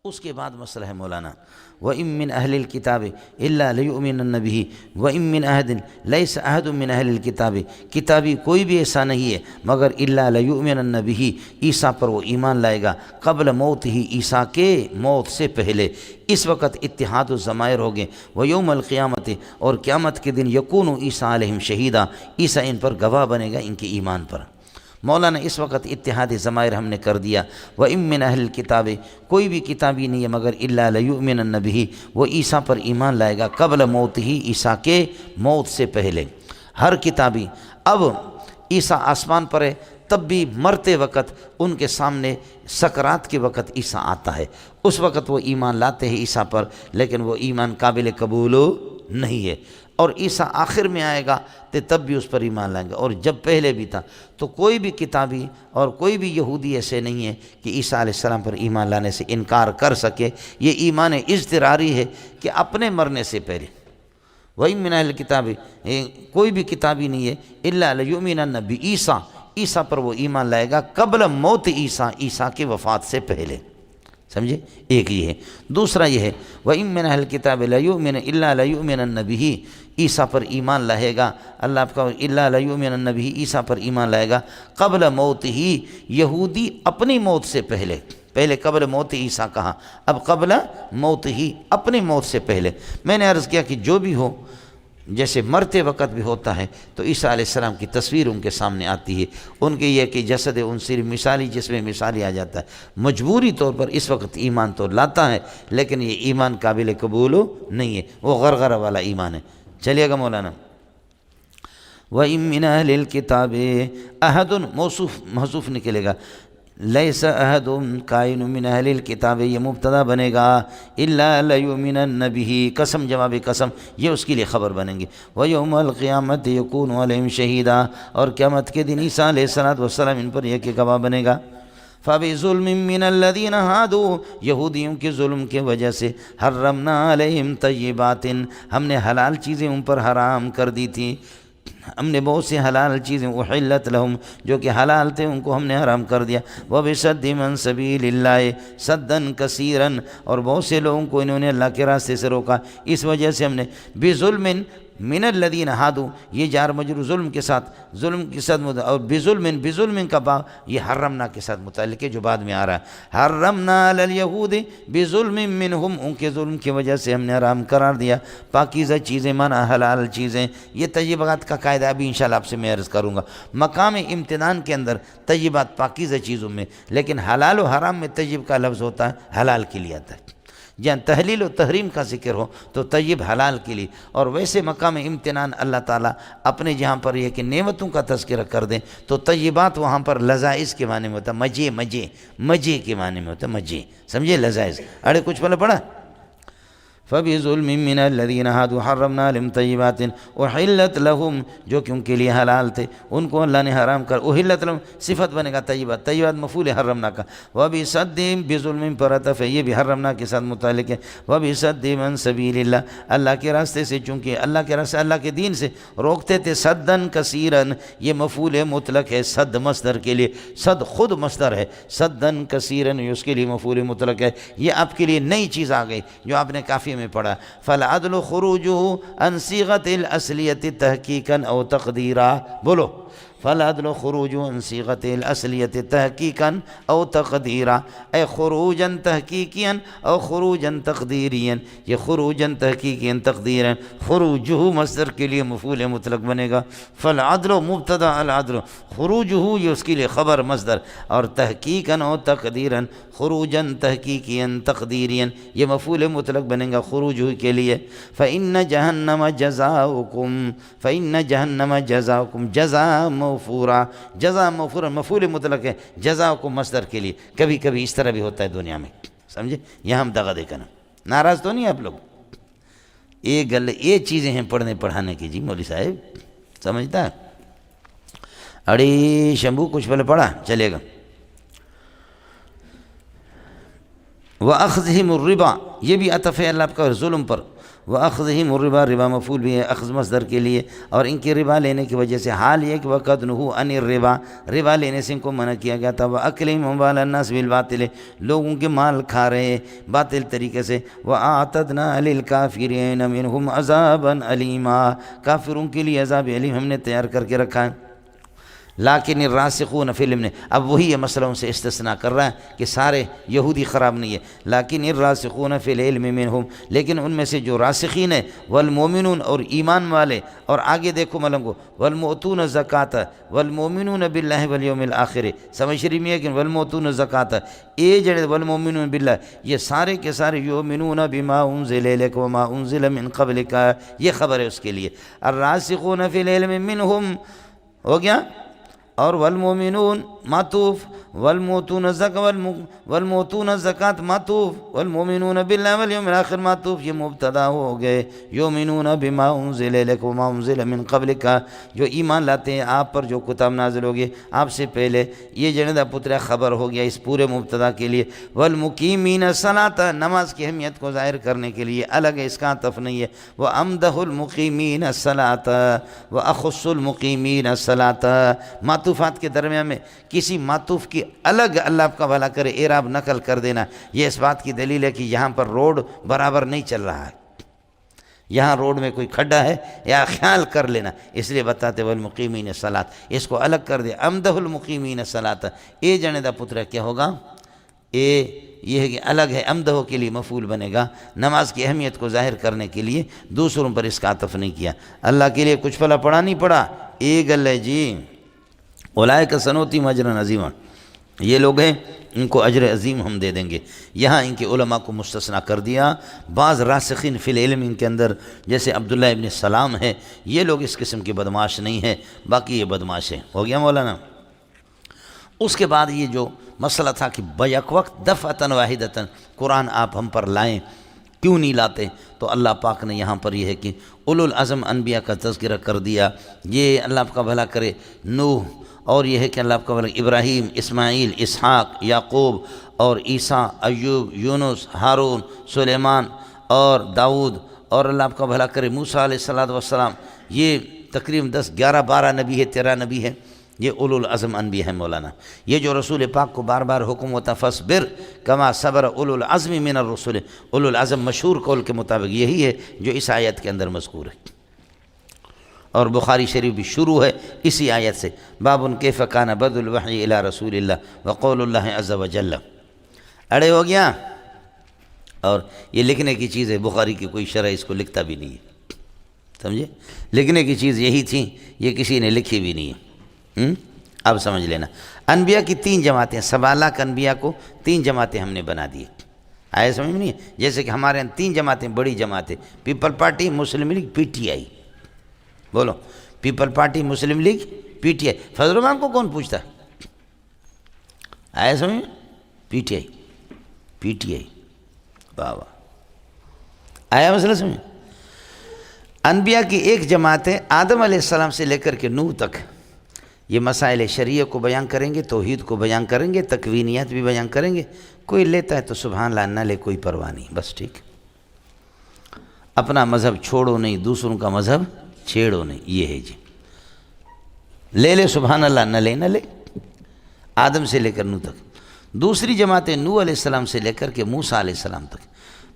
اس کے بعد مسئلہ ہے مولانا وَإِن مِّنْ أَهْلِ الْكِتَابِ إِلَّا لَيُؤْمِنَنَّ بِهِ وَإِن مِّنْ أَحَدٍ لَيْسَ أَحَدٌ مِّنْ أَهْلِ الْكِتَابِ کتابی کوئی بھی ایسا نہیں ہے مگر إِلَّا لَيُؤْمِنَنَّ بِهِ عیسیٰ پر وہ ایمان لائے گا قبل موت ہی عیسیٰ کے موت سے پہلے۔ اس وقت اتحاد الضمائر ہو گئے وَيَوْمَ الْقِيَامَةِ اور قیامت کے دن یکون عیسیٰ علیہم شہیدا عیسیٰ ان پر گواہ بنے گا ان کے ایمان پر۔ مولانا اس وقت اتحاد ضمائر ہم نے کر دیا وَإِن مِّنْ أَهْلِ الْكِتَابِ کوئی بھی کتابی نہیں ہے مگر إِلَّا لَيُؤْمِنَنَّ بِهِ وہ عیسیٰ پر ایمان لائے گا قبل موت ہی عیسیٰ کے موت سے پہلے۔ ہر کتابی اب عیسیٰ آسمان پر ہے تب بھی مرتے وقت ان کے سامنے سکرات کے وقت عیسیٰ آتا ہے، اس وقت وہ ایمان لاتے ہیں عیسیٰ پر، لیکن وہ ایمان قابل قبول نہیں ہے۔ اور عیسیٰ آخر میں آئے گا تو تب بھی اس پر ایمان لائیں گے، اور جب پہلے بھی تھا تو کوئی بھی کتابی اور کوئی بھی یہودی ایسے نہیں ہے کہ عیسیٰ علیہ السلام پر ایمان لانے سے انکار کر سکے۔ یہ ایمان اضطراری ہے کہ اپنے مرنے سے پہلے وَإِن مِّنْ أَهْلِ الْكِتَابِ کوئی بھی کتابی نہیں ہے إِلَّا لَيُؤْمِنَنَّ بِعِیسیٰ عیسیٰ پر وہ ایمان لائے گا قبل موت عیسیٰ عیسیٰ کے وفات سے پہلے۔ سمجھے؟ ایک یہ ہے۔ دوسرا یہ ہے وَإِن مِّنْ أَهْلِ الْكِتَابِ لَيُؤْمِنَ إِلَّا لَيُؤْمِنَنَّ بِهِ عیسیٰ پر ایمان لائے گا اللہ آپ کا إِلَّا لَيُؤْمِنَنَّ بِهِ عیسیٰ پر ایمان لائے گا قبل موت ہی یہودی اپنی موت سے پہلے، پہلے قبل موت عیسیٰ کہا اب قبل موت ہی اپنی موت سے پہلے۔ میں نے عرض کیا کہ جو بھی ہو جیسے مرتے وقت بھی ہوتا ہے تو عیسیٰ علیہ السلام کی تصویر ان کے سامنے آتی ہے، ان کے یہ کہ جسد عنصری مثالی جس میں مثالی آ جاتا ہے، مجبوری طور پر اس وقت ایمان تو لاتا ہے لیکن یہ ایمان قابل قبول نہیں ہے، وہ غرغرہ والا ایمان ہے۔ چلیے گا مولانا وَإِن مِّنْ أَهْلِ الْكِتَابِ أَحَدٌ موصوف محذوف نکلے گا لیس احد کائن من اہل الکتاب یہ مبتدا بنے گا الا لیؤمنن بہ قسم جواب قسم یہ اس کے لیے خبر بنیں گے ویوم القیامت یکون علیہم شہیدا اور قیامت کے دن عیسیٰ علیہ السلام ان پر یہ کہ گواہ بنے گا۔ فَبِظُلْمٍ مِّنَ الَّذِينَ هَادُوا یہودیوں کے ظلم کی وجہ سے حرمنا علیہم طیبات ہم نے حلال چیزیں ان پر حرام کر دی تھی، ہم نے بہت سی حلال چیزیں احلت لہم جو کہ حلال تھے ان کو ہم نے حرام کر دیا۔ وَبِصَدِّ مَن سَبِيلِ اللَّهِ صَدًّا كَثِيرًا اور بہت سے لوگوں کو انہوں نے اللہ کے راستے سے روکا، اس وجہ سے ہم نے بِظُلْمٍ من الذین ہادو یہ جار مجرور ظلم کے ساتھ اور بظلم کا باب یہ حرمنا کے ساتھ متعلق ہے جو بعد میں آ رہا ہے۔ حرمنا علی الیہود بظلم منہم ان کے ظلم کی وجہ سے ہم نے حرام قرار دیا پاکیزہ چیزیں منع حلال چیزیں۔ یہ طیبات کا قاعدہ ابھی انشاءاللہ آپ سے میں عرض کروں گا۔ مقام امتنان کے اندر طیبات پاکیزہ چیزوں میں، لیکن حلال و حرام میں طیب کا لفظ ہوتا ہے حلال کے لیے آتا ہے۔ جہاں تحلیل و تحریم کا ذکر ہو تو طیب حلال کے لیے، اور ویسے مقام امتنان اللہ تعالیٰ اپنے جہاں پر یہ کہ نعمتوں کا تذکرہ کر دیں تو طیبات وہاں پر لذائذ کے معنی میں ہوتا ہے، مجے کے معنی میں ہوتا ہے، مجے سمجھے لذائذ۔ اڑے کچھ پہلے پڑھا فَبِظُلْمٍ مِّنَ الَّذِينَ هَادُوا حَرَّمْنَا عَلَيْهِمْ طَيِّبَاتٍ أُحِلَّتْ لَهُمْ جو کہ ان کے لیے حلال تھے ان کو اللہ نے حرام کر احلت لهم صفت بنے گا طیبات، طیبات مفعول حرمنا کا۔ وَبِصَدِّهِمْ بِظُلْمٍ پر عطف ہے، یہ بھی حرمنا کے ساتھ متعلق ہے۔ وَبِصَدِّهِمْ عَن سَبِيلِ اللَّهِ اللہ کے راستے سے چونکہ اللہ کے راستے اللہ کے دین سے روکتے تھے، صدًا کثیرًا یہ مفعول مطلق ہے صد مصدر کے لیے، صد خود مصدر ہے، صدًا کثیرًا یہ اس کے لیے مفعول مطلق ہے۔ یہ آپ کے لیے نئی چیز آ گئی جو آپ نے کافی میں پڑھا۔ فالعدل خروجه عن صيغة الأصلية تحقيقا أو تقديرا بولو فالعدل خروج عن صيغة الأصلية تحقيقا أو تقديرا أي خروجا تحقيقيا أو خروجا تقديريا یہ خروجا تحقيقيا تقديرا خروجه مصدر کے لیے مفعول مطلق بنے گا۔ فالعدل مبتدا العدل خروجه یہ اس کے لیے خبر مصدر، اور تحقيقا أو تقديرا خروجا تحقيقيا تقديريا یہ مفعول مطلق بنے گا خروجه کے لیے۔ فإن جہنم جزاؤکم فإن جہنم جزاؤکم جزاء موفورا جزا موفورا مفعول مطلق ہے، جزا کو مصدر کے لیے۔ کبھی کبھی اس طرح بھی ہوتا ہے دنیا میں، سمجھے؟ یہاں ہم دغا دے کرنا، ناراض تو نہیں آپ لوگ؟ یہ چیزیں ہیں پڑھنے پڑھانے کی جی مولوی صاحب، سمجھتا ہے؟ اڑی شمبو کچھ پہلے پڑھا چلے گا۔ وَأَخْذِهِمُ الرِّبَا یہ بھی عطف ہے اللہ کا ظلم پر، وَأَخْذِهِمُ الرِّبَا، ربا مفعول بھی ہے اخذ مصدر کے لیے، اور ان کے ربا لینے کی وجہ سے حال یہ کہ وَقَدْ نُهُوا عَنِ الرِّبَا، ربا لینے سے ان کو منع کیا گیا تھا، وَأَكْلِهِمْ أَمْوَالَ النَّاسِ بِالْبَاطِلِ، لوگوں کے مال کھا رہے ہیں باطل طریقے سے، وَأَعْتَدْنَا لِلْكَافِرِينَ مِنْهُمْ عَذَابًا أَلِيمًا، کافروں کے لیے عذاب علیم ہم نے تیار کر کے رکھا ہے۔ لیکن الراسخون فی العلم، اب وہی یہ مسئلہ ان سے استثناء کر رہا ہے کہ سارے یہودی خراب نہیں ہے، لیکن الراسخون فی العلم منہم، لیکن ان میں سے جو راسخین ہیں، والمومنون، اور ایمان والے، اور آگے دیکھو ملنگو، والمؤتون الزکاۃ والمؤمنون باللہ والیوم الآخر، سمجھ رہی میں ہے کہ والمؤتون الزکاۃ، یہ جڑے والمؤمنون باللہ، یہ سارے کے سارے یؤمنون بما انزل الیک وما انزل من قبلک، یہ خبر ہے اس کے لیے۔ الراسخون فی العلم منہم ہو گیا، اور والمومنون معطوف، والموتون الزکاۃ معطوف، والمومنون باللہ والیوم الآخر معطوف، یہ مبتدا ہو گئے۔ یؤمنون بما انزل الیک وما انزل من قبلک، جو ایمان لاتے ہیں آپ پر جو کتاب نازل ہوگی آپ سے پہلے، یہ جندا پترا خبر ہو گیا اس پورے مبتدا کے لیے۔ والمقیمین الصلاۃ، نماز کی اہمیت کو ظاہر کرنے کے لیے الگ ہے، اس کا عطف نہیں ہے۔ وامدح المقیمین الصلاۃ واخص المقیمین الصلاۃ، معطوفات کے درمیان میں کسی معطوف کی الگ اللہ آپ کا بھلا کرے اعراب نقل کر دینا، یہ اس بات کی دلیل ہے کہ یہاں پر روڈ برابر نہیں چل رہا ہے، یہاں روڈ میں کوئی کھڈا ہے یا خیال کر لینا، اس لیے بتاتے والمقیمین الصلاۃ، اس کو الگ کر دے۔ امدح المقیمین الصلاۃ، اے جنے دا پترا کیا ہوگا، یہ ہے کہ الگ ہے، امدح کے لیے مفعول بنے گا، نماز کی اہمیت کو ظاہر کرنے کے لیے دوسروں پر اس کا عطف نہیں کیا۔ اللہ کے لیے کچھ پلا پڑا نہیں پڑا، ایک گل ہے جی، اولئک سنؤتیہم اجرا عظیما، یہ لوگ ہیں ان کو اجر عظیم ہم دے دیں گے۔ یہاں ان کے علماء کو مستثنیٰ کر دیا، بعض راسخین فی العلم ان کے اندر جیسے عبداللہ ابن سلام ہے، یہ لوگ اس قسم کے بدمعاش نہیں ہیں، باقی یہ بدمعاش ہیں۔ ہو گیا مولانا؟ اس کے بعد یہ جو مسئلہ تھا کہ بیک وقت دفعتاً واحدتاً قرآن آپ ہم پر لائیں، کیوں نہیں لاتے؟ تو اللہ پاک نے یہاں پر یہ ہے کہ اولو العزم انبیاء کا تذکرہ کر دیا، یہ اللہ آپ کا بھلا کرے نوح، اور یہ ہے کہ اللہ آپ کا بھلا ابراہیم، اسماعیل، اسحاق، یعقوب، اور عیسیٰ، ایوب، یونس، ہارون، سلیمان اور داؤد، اور اللہ آپ کا بھلا کرے موسیٰ علیہ السلام، یہ تقریباً 10 11 12 نبی ہے، 13 نبی ہے، یہ اولو العزم انبیاء ہیں مولانا۔ یہ جو رسول پاک کو بار بار حکم ہوتا فاصبر کما صبر اولو العزم من الرسل، اولو العزم مشہور قول کے مطابق یہی ہے جو اس آیت کے اندر مذکور ہے، اور بخاری شریف بھی شروع ہے اسی آیت سے، باب کیف کان بدء الوحی الی رسول اللہ وقول اللہ عز وجل۔ اڑے ہو گیا، اور یہ لکھنے کی چیز ہے، بخاری کی کوئی شرح اس کو لکھتا بھی نہیں ہے، سمجھے؟ لکھنے کی چیز یہی تھی، یہ کسی نے لکھی بھی نہیں ہے۔ اب سمجھ لینا، انبیاء کی 3 جماعتیں، 7 لاکھ انبیاء کو 3 جماعتیں ہم نے بنا دی، آئے سمجھ میں نہیں؟ جیسے کہ ہمارے یہاں 3 جماعتیں بڑی جماعتیں، People Party, Muslim League, P T I, بولو People Party, Muslim League, P T I. Fazl ur-Rehman کو کون پوچھتا ہے؟ آئے سمجھ میں؟ پی ٹی آئی، پی ٹی آئی، واہ واہ، آیا مسئلہ سمجھ؟ انبیاء کی ایک جماعت ہے، آدم علیہ السلام سے لے کر کے نوح تک، یہ مسائل شریعہ کو بیان کریں گے، توحید کو بیان کریں گے، تکوینیات بھی بیان کریں گے، کوئی لیتا ہے تو سبحان اللہ، نہ لے کوئی پرواہ نہیں، بس ٹھیک، اپنا مذہب چھوڑو نہیں، دوسروں کا مذہب چھیڑو نہیں، یہ ہے جی، لے لے سبحان اللہ، نہ لے نہ لے، آدم سے لے کر نوح تک۔ دوسری جماعت نوح علیہ السلام سے لے کر کے موسیٰ علیہ السلام تک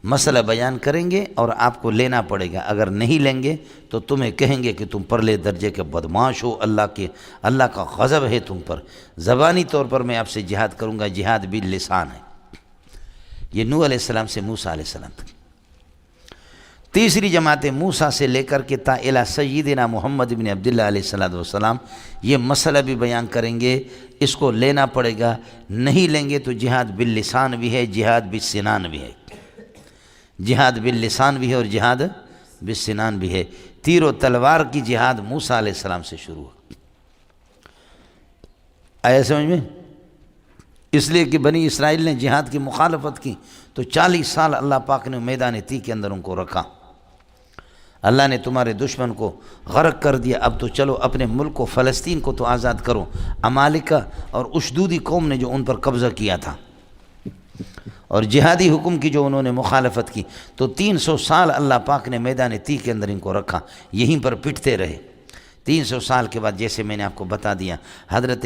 مسئلہ بیان کریں گے، اور آپ کو لینا پڑے گا، اگر نہیں لیں گے تو تمہیں کہیں گے کہ تم پرلے درجے کے بدمعاش ہو، اللہ کا غضب ہے تم پر، زبانی طور پر میں آپ سے جہاد کروں گا، جہاد باللسان ہے۔ یہ نوح علیہ السلام سے موسیٰ علیہ السلام تک۔ تیسری جماعت موسیٰ سے لے کر کے تا الی سیدنا محمد بن عبداللہ علیہ السلام، یہ مسئلہ بھی بیان کریں گے، اس کو لینا پڑے گا، نہیں لیں گے تو جہاد باللسان بھی ہے، جہاد بالسنان بھی ہے، جہاد باللسان بھی ہے اور جہاد بالسنان بھی ہے۔ تیر و تلوار کی جہاد موسیٰ علیہ السلام سے شروع ہے، آیا سمجھ میں؟ اس لیے کہ بنی اسرائیل نے جہاد کی مخالفت کی تو 40 سال اللہ پاک نے میدان تی کے اندر ان کو رکھا، اللہ نے تمہارے دشمن کو غرق کر دیا، اب تو چلو اپنے ملک کو، فلسطین کو تو آزاد کرو۔ عمالقہ اور اشدودی قوم نے جو ان پر قبضہ کیا تھا، اور جہادی حکم کی جو انہوں نے مخالفت کی تو 300 سال اللہ پاک نے میدان تیہ کے اندر ان کو رکھا، یہیں پر پٹتے رہے۔ 300 سال کے بعد جیسے میں نے آپ کو بتا دیا، حضرت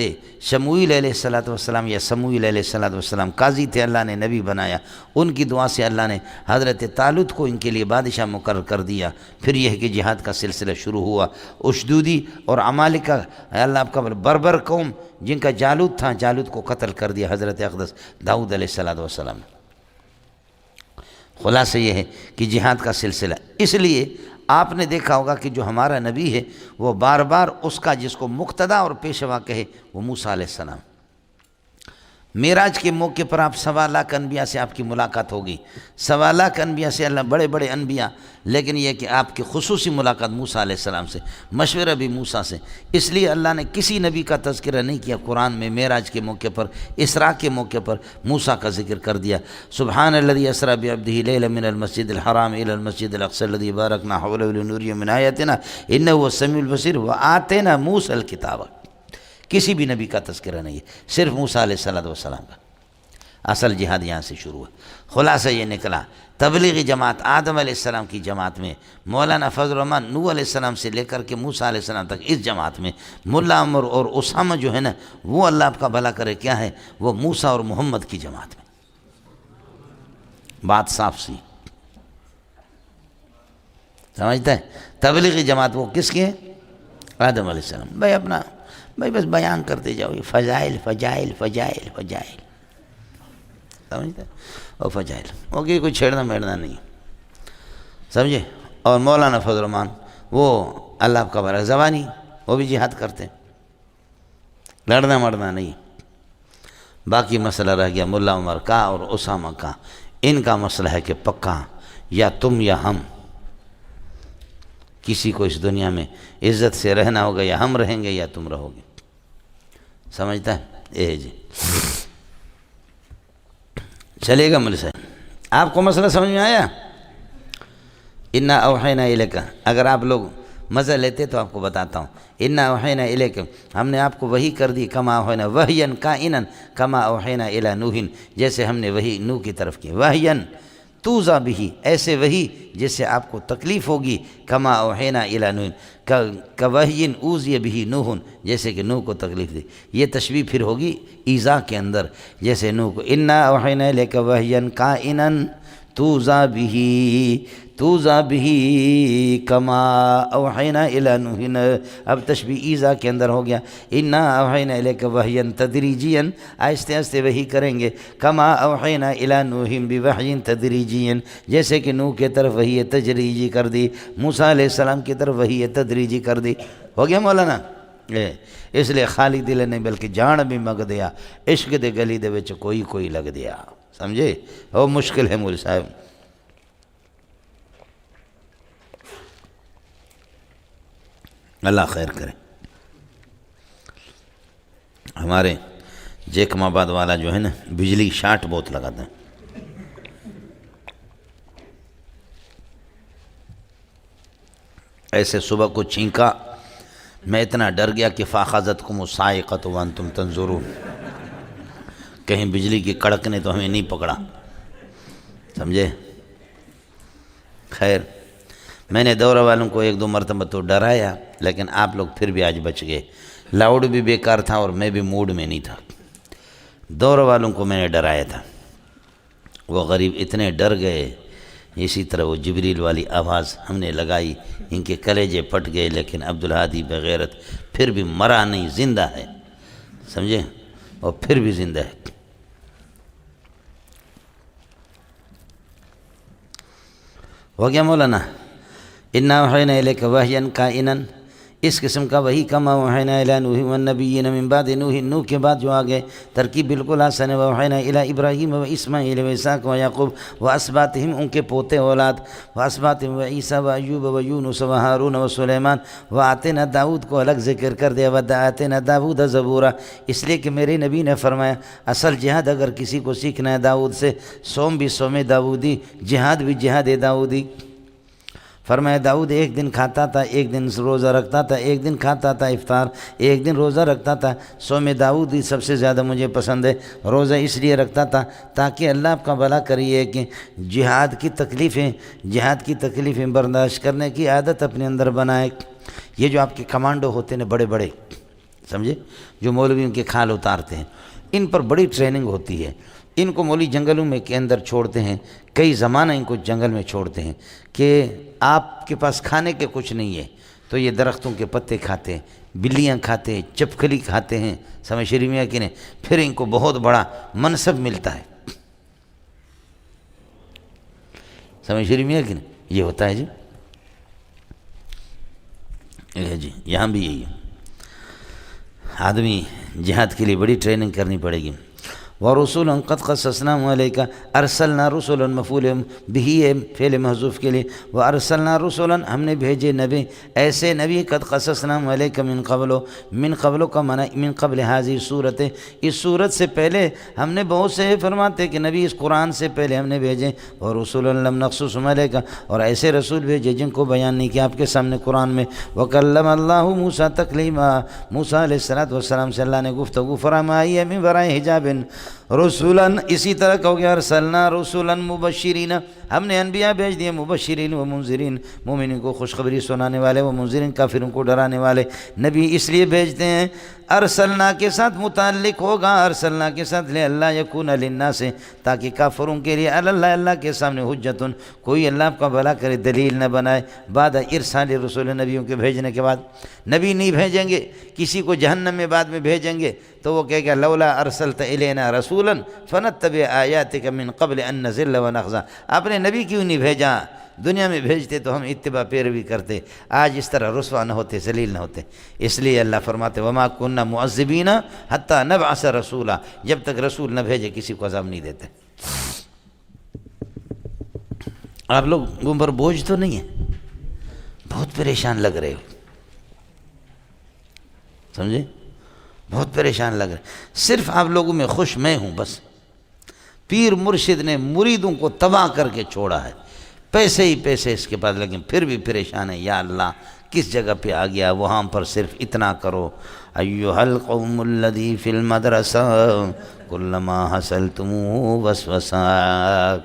شموئیل علیہ السلام یا سموئیل علیہ السلام قاضی تھے، اللہ نے نبی بنایا، ان کی دعا سے اللہ نے حضرت طالوت کو ان کے لیے بادشاہ مقرر کر دیا۔ پھر یہ ہے کہ جہاد کا سلسلہ شروع ہوا۔ اشدودی اور عمالقہ، اللہ آپ کا بربر قوم جن کا جالوت تھا، جالوت کو قتل کر دیا حضرت اقدس داؤد علیہ السلام نے۔ خلاصہ یہ ہے کہ جہاد کا سلسلہ، اس لیے آپ نے دیکھا ہوگا کہ جو ہمارا نبی ہے وہ بار بار اس کا جس کو مقتدا اور پیشوا کہے وہ موسیٰ علیہ السلام۔ معراج کے موقع پر آپ 1.25 لاکھ انبیاء سے آپ کی ملاقات ہوگی، 1.25 لاکھ انبیاء سے، اللہ بڑے بڑے انبیاء، لیکن یہ کہ آپ کی خصوصی ملاقات موسیٰ علیہ السلام سے، مشورہ بھی موسیٰ سے۔ اس لیے اللہ نے کسی نبی کا تذکرہ نہیں کیا قرآن میں معراج کے موقع پر، اسراء کے موقع پر موسیٰ کا ذکر کر دیا۔ سبحان الذی اسریٰ بعبدہ لیلا من المسجد الحرام الی المسجد الاقصی الذی بارکنا حولہ لنریہ من آیاتنا انہ هو السمیع البصیر وآتینا موسیٰ الکتاب۔ کسی بھی نبی کا تذکرہ نہیں ہے، صرف موسیٰ علیہ السلام کا۔ اصل جہاد یہاں سے شروع ہے۔ خلاصہ یہ نکلا، تبلیغی جماعت آدم علیہ السلام کی جماعت میں، مولانا فضل الرحمن نوح علیہ السلام سے لے کر کے موسیٰ علیہ السلام تک اس جماعت میں، ملا عمر اور اسامہ جو ہے نا، وہ اللہ آپ کا بھلا کرے کیا ہے، وہ موسیٰ اور محمد کی جماعت میں۔ بات صاف سی سمجھتا ہے؟ تبلیغی جماعت وہ کس کی ہے؟ آدم علیہ السلام۔ بھائی بس بیان کرتے جاؤ، یہ فضائل فضائل فضائل فضائل، سمجھتے ہیں؟ اور فضائل اوکے، کوئی چھیڑنا میڑنا نہیں، سمجھے؟ اور مولانا فضل الرحمن وہ اللہ آپ کا بھلا زبانی، وہ بھی جہاد کرتے ہیں، لڑنا مرنا نہیں۔ باقی مسئلہ رہ گیا ملا عمر کا اور اسامہ کا، ان کا مسئلہ ہے کہ پکا یا تم یا ہم، کسی کو اس دنیا میں عزت سے رہنا ہوگا، یا ہم رہیں گے یا تم رہو گے، سمجھتا ہے؟ جی چلے گا مولوی صاحب، آپ کو مسئلہ سمجھ میں آیا؟ انا اوحینا الیک، اگر آپ لوگ مزہ لیتے تو آپ کو بتاتا ہوں، انا اوحینا الیک، ہم نے آپ کو وحی کر دی، کما اوحینا وحیا کائنا کما اوحینا الی نوح، جیسے ہم نے وحی نوح کی طرف کی، وحیا توزا بھی، ایسے وحی جس سے آپ کو تکلیف ہوگی، کما اوحینا الی نوح، کوحی اوذی بھی نوح، جیسے کہ نوح کو تکلیف دی۔ یہ تشبیہ پھر ہوگی ایذا کے اندر، جیسے نوح کو انا اوحینا الیک وحیا کائنا توزا بھی کما اوحینا الی نوح، اب تشبیہ ایذا کے اندر ہو گیا، انا اوحینا الیک وحیا تدریجیا، آہستہ آہستہ وحی کریں گے، کما اوحینا الی نوح بوحی تدریجیا، جیسے کہ نوح کی طرف وحی تجریجی کر دی، موسیٰ علیہ السلام کی طرف وحی تدریجی کر دی۔ ہو گیا مولانا؟ اس لیے خالی دل نہیں بلکہ جان بھی مگ دیا، عشق دے گلی دے وچ کوئی لگ دیا، سمجھے؟ وہ مشکل ہے مولوی صاحب۔ اللہ خیر کرے۔ ہمارے جیکم آباد والا جو ہے نا، بجلی شاٹ بہت لگاتا ہے، ایسے صبح کو چھینکا، میں اتنا ڈر گیا کہ فاخذتکم الصاعقۃ وانتم تنظرون، کہیں بجلی کی کڑک نے تو ہمیں نہیں پکڑا، سمجھے؟ خیر، میں نے دورہ والوں کو 1-2 مرتبہ تو ڈرایا، لیکن آپ لوگ پھر بھی آج بچ گئے۔ لاؤڈ بھی بیکار تھا اور میں بھی موڈ میں نہیں تھا، دورہ والوں کو میں نے ڈرایا تھا، وہ غریب اتنے ڈر گئے۔ اسی طرح وہ جبریل والی آواز ہم نے لگائی، ان کے کلیجے پھٹ گئے، لیکن عبدالہادی بغیرت پھر بھی مرا نہیں، زندہ ہے، سمجھے؟ اور پھر بھی زندہ ہے۔ ہو گیا مولانا؟ انا اوحینا الیک وحیا کائنا، اس قسم کا وحی کما اوحینا الی نوح والنبیین من بعد نوح، نوح کے بعد جو آگئے ترکیب بالکل آسان ہے، واوحینا الی ابراہیم و اسماعیل و اسحاق و یعقوب و اسباطہم، ان کے پوتے اولاد، و اسباطہم و عیسیٰ و ایوب و یونس و ہارون و سلیمان، و آتینا داؤد کو الگ ذکر کر دیا، و آتینا داؤد زبورا، اس لیے کہ میرے نبی نے فرمایا اصل جہاد اگر کسی کو سیکھنا ہے داؤد سے، سوم بھی سوم داؤدی، جہاد بھی جہاد داؤدی۔ فرمایا داؤد ایک دن کھاتا تھا، ایک دن روزہ رکھتا تھا، ایک دن کھاتا تھا افطار، ایک دن روزہ رکھتا تھا۔ صوم داؤد ہی سب سے زیادہ مجھے پسند ہے۔ روزہ اس لیے رکھتا تھا تاکہ اللہ آپ کا بھلا کریے کہ جہاد کی تکلیفیں برداشت کرنے کی عادت اپنے اندر بنائے۔ یہ جو آپ کے کمانڈو ہوتے ہیں بڑے بڑے، سمجھے، جو مولویوں کے کھال اتارتے ہیں، ان پر بڑی ٹریننگ ہوتی ہے۔ ان کو مولوی جنگلوں میں کے اندر چھوڑتے ہیں، کئی زمانہ ان کو جنگل میں چھوڑتے ہیں کہ آپ کے پاس کھانے کے کچھ نہیں ہے تو یہ درختوں کے پتے کھاتے ہیں، بلیاں کھاتے ہیں، چپکلی کھاتے ہیں، سمجھ شریف میاں کی نے، پھر ان کو بہت بڑا منصب ملتا ہے، سمجھ شریف میاں کی نے، یہ ہوتا ہے جی۔ جی یہاں بھی یہی ہے، آدمی جہاد کے لیے بڑی ٹریننگ کرنی پڑے گی۔ وَرُسُلًا قَدْ قَصَّصْنَاهُمْ عَلَيْكَ أَرْسَلْنَا رُسُلًا مفعول بھی ہے فعل محذوف کے لیے، وَأَرْسَلْنَا رُسُلًا ہم نے بھیجے نبی، ایسے نبی قد قصصناہم علیک من قبل کا معنی من قبل هذه صورت، اس صورت سے پہلے ہم نے بہت سے فرماتے کہ نبی اس قرآن سے پہلے ہم نے بھیجے، وَرُسُلًا لَمْ نَقْصُصْهُمْ عَلَيْكَ اور ایسے رسول بھیجے جن کو بیان نہیں کیا آپ کے سامنے قرآن میں۔ وَكَلَّمَ اللَّهُ موسیٰ تکلیما، موسیٰ علیہ السلام سے اللہ نے گفتگو فرمائی ہے من وراء حجاب رسولاً، اسی طرح کہو گے ارسلنا رسولاً مبشرین، ہم نے انبیاء بھیج دیے مبشرین و منذرین، مومنین کو خوشخبری سنانے والے، و منذرین کافروں کو ڈرانے والے۔ نبی اس لیے بھیجتے ہیں، ارسلنا کے ساتھ متعلق ہوگا، ارسلنا کے ساتھ لے اللہ یکون للناس، تاکہ کافروں کے لیے اللہ کے سامنے حجتن، کوئی اللہ کا بھلا کرے دلیل نہ بنائے، بعد ارسال رسول، نبیوں کے بھیجنے کے بعد۔ نبی نہیں بھیجیں گے، کسی کو جہنم میں بعد میں بھیجیں گے تو وہ کہے گا لولا ارسلت الینا رسولا فنتبع آیاتک من قبل ان نذل ونخزى، آپ نے نبی کیوں نہیں بھیجا؟ دنیا میں بھیجتے تو ہم اتباع پیروی کرتے، آج اس طرح رسوا نہ ہوتے، ذلیل نہ ہوتے۔ اس لیے اللہ فرماتے وما كنا معذبین حتی نبعث رسولا، جب تک رسول نہ بھیجے کسی کو عذاب نہیں دیتے۔ آپ لوگوں پر بوجھ تو نہیں ہے؟ بہت پریشان لگ رہے ہو، سمجھے، بہت پریشان لگ رہے، صرف آپ لوگوں میں خوش میں ہوں بس۔ پیر مرشد نے مریدوں کو تباہ کر کے چھوڑا ہے، پیسے ہی پیسے اس کے پاس، لیکن پھر بھی پریشان ہے، یا اللہ کس جگہ پہ آ گیا، وہاں پر صرف اتنا کرو۔ ایھا القوم الذی فی المدرسہ کلما حصلتموہ وسوسہ،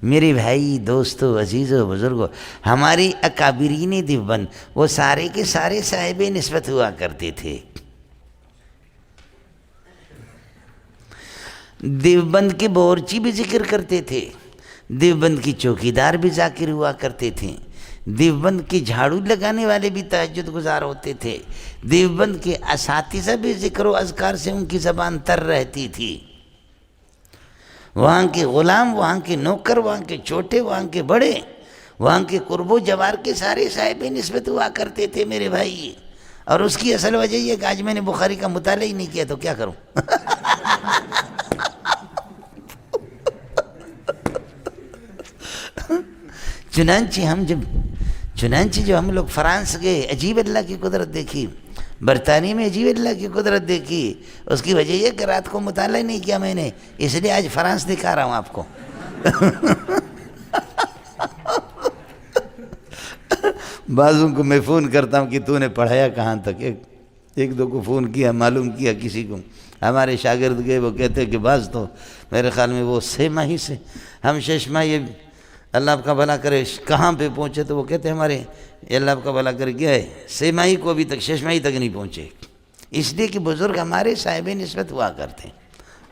میرے بھائی دوستو عزیزو بزرگو، ہماری اکابرین دیوبند وہ سارے کے سارے صاحب نسبت ہوا کرتے تھے، دیوبند کے بورچی بھی ذکر کرتے تھے، دیوبند کی چوکیدار بھی ذاکر ہوا کرتے تھے، دیوبند کے جھاڑو لگانے والے بھی تہجد گزار ہوتے تھے، دیوبند کے اساتذہ بھی ذکر و اذکار سے ان کی زبان تر رہتی تھی، وہاں کے غلام، وہاں کے نوکر، وہاں کے چھوٹے، وہاں کے بڑے، وہاں کے قرب و جوار کے سارے صاحب نسبت ہوا کرتے تھے میرے بھائی۔ اور اس کی اصل وجہ یہ کہ آج میں نے بخاری کا مطالعہ ہی نہیں کیا تو کیا کروں۔ چنانچہ جو ہم لوگ فرانس گئے، عجیب اللہ کی قدرت دیکھی، برطانیہ میں عجیب اللہ کی قدرت دیکھی، اس کی وجہ یہ کہ رات کو مطالعہ نہیں کیا میں نے، اس لیے آج فرانس دکھا رہا ہوں آپ کو۔ بعضوں کو میں فون کرتا ہوں کہ تو نے پڑھایا کہاں تک، ایک دو کو فون کیا، معلوم کیا کسی کو، ہمارے شاگرد گئے، وہ کہتے ہیں کہ بعض تو میرے خیال میں وہ 6 ماہی سے، ہم 6 ماہی اللہ آپ کا بھلا کرے کہاں پہ پہنچے، تو وہ کہتے ہیں ہمارے اللہ آپ کا بھلا کرے کیا ہے 6 ماہی کو ابھی تک 6 ماہی تک نہیں پہنچے، اس لیے کہ بزرگ ہمارے صاحب نسبت ہوا کرتے ہیں۔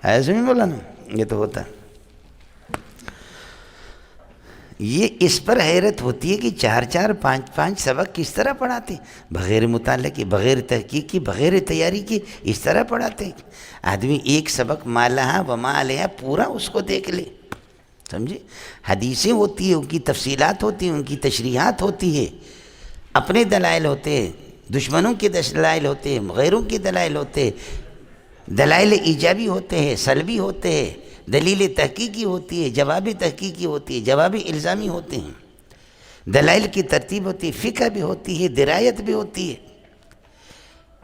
ایسے نہیں بولا نا، یہ تو ہوتا ہے۔ یہ اس پر حیرت ہوتی ہے کہ 4-4 5-5 سبق کس طرح پڑھاتے ہیں، بغیر مطالعے کے، بغیر تحقیق کی، بغیر تیاری کی، اس طرح پڑھاتے ہیں۔ آدمی ایک سبق ما لہا وما علیہا پورا اس کو دیکھ لے، سمجھے، حدیثیں ہوتی ہیں، ان کی تفصیلات ہوتی ہیں، ان کی تشریحات ہوتی ہے، اپنے دلائل ہوتے ہیں، دشمنوں کے دلائل ہوتے ہیں، غیروں کے دلائل ہوتے ہیں، دلائل ایجابی ہوتے ہیں، سلبی ہوتے ہیں، دلیل تحقیقی ہوتی ہے، جواب تحقیقی ہوتی ہے، جواب الزامی ہوتے ہیں، دلائل کی ترتیب ہوتی ہے، فقہ بھی ہوتی ہے، درایت بھی ہوتی ہے۔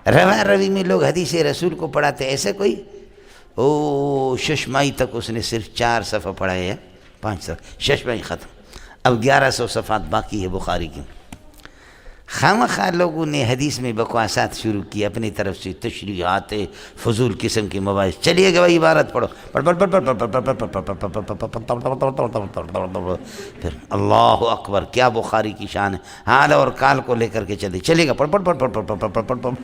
رواں روی میں لوگ حدیث رسول کو پڑھاتے ہیں، ایسے کوئی 6 ماہی تک اس نے صرف 4 صفحہ پڑھایا ہے، 5 صفحہ 6 ماہی ختم، اب 1100 صفحات باقی ہے بخاری کی۔ خواہ لوگوں نے حدیث میں بکواسات شروع کی، اپنی طرف سے تشریحات فضول قسم کی مباحث۔ چلیے گواہی عبارت پڑھو، پھر اللہ اکبر، کیا بخاری کی شان ہے، حال اور کال کو لے کر کے چلے گا، پڑھ پڑھ پڑھ پڑھ پڑھ پڑھ پڑھ پڑھ۔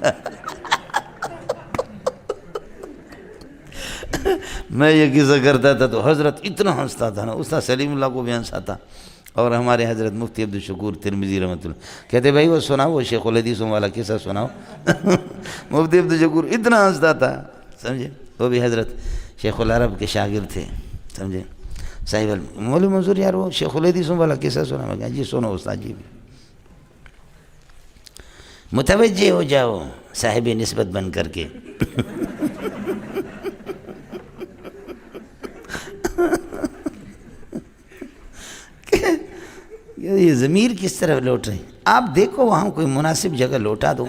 میں یہ قصہ کرتا تھا تو حضرت اتنا ہنستا تھا نا، استاد سلیم اللہ کو بھی ہنساتا، اور ہمارے حضرت مفتی عبدالشکور ترمذی رحمۃ اللہ کہتے بھائی وہ سناؤ، وہ شیخ الحدیثوں والا قصہ سناؤ۔ مفتی عبدالشکور اتنا ہنستا تھا، سمجھے، وہ بھی حضرت شیخ العرب کے شاگرد تھے، سمجھے، صاحب مولوی منظور یار وہ شیخ الحدیثوں والا قصہ سنا۔ میں کہا جی سنو استاد جی، متوجہ ہو جاؤ صاحب نسبت بن کر کے۔ یہ ضمیر کس طرح لوٹ رہے ہیں، آپ دیکھو وہاں کوئی مناسب جگہ لوٹا دو۔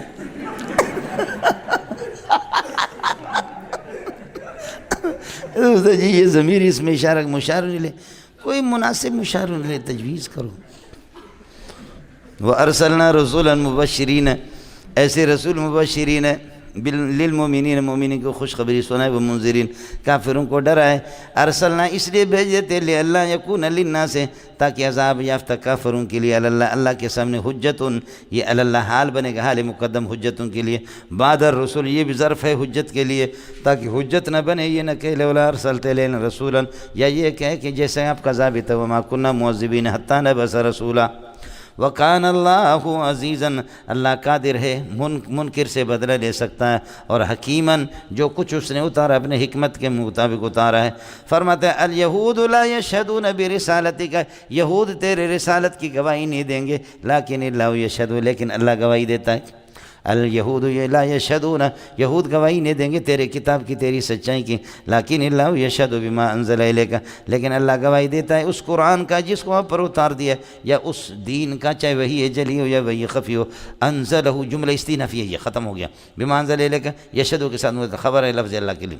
جی یہ ضمیر اس میں مشار نہیں لے، کوئی مناسب مشار نہیں لے، تجویز کرو۔ وَأَرْسَلْنَا رُسُولًا مُبَشِّرِينَ، ایسے رسول مبشرین للمؤمنین، مومنین کو خوشخبری سنائے، وہ منذرین، کافروں کو ڈرائے۔ ارسلنا اس لیے بھیجے تھے لِأَلَّا يَكُونَ لِلنَّاسِ، تاکہ عذاب یافتہ کافروں کے لیے اللہ کے سامنے حجتن، یہ اللہ حال بنے گا، حال مقدم حجتوں کے لیے، بعد الرسول یہ بھی ظرف ہے حجت کے لیے، تاکہ حجت نہ بنے یہ نہ کہ لولا ارسلت الینا رسولا، یا یہ کہے کہ جیسے آپ کا ضابطہ وما كنا معذبین حتی نبعث رسولا۔ وَكَانَ اللَّهُ عَزِيزًا، اللہ قادر ہے منکر سے بدلہ لے سکتا ہے، اور حکیماً جو کچھ اس نے اتارا اپنے حکمت کے مطابق اتارا ہے۔ فرماتا ہے الْيَهُودُ لَا يَشْهَدُونَ بِرِسَالَتِكَ، یہود تیرے رسالت کی گواہی نہیں دیں گے، لیکن اللہ یشہد، لیکن اللہ گواہی دیتا ہے۔ الْيَهُودُ لا يشهدون، یہود گواہی نہیں دیں گے تیرے کتاب کی، تیری سچائی کی، لیکن اللہ یشہد بما انزل الیک، لیکن اللہ گواہی دیتا ہے اس قرآن کا جس کو آپ پر اتار دیا، یا اس دین کا، چاہے وہی جلی ہو یا وہی خفی ہو۔ انزلہ جملہ استئنافیہ، یہ ختم ہو گیا، بما انزل الیک، یشہد کے ساتھ خبر ہے لفظ اللہ کے لیے۔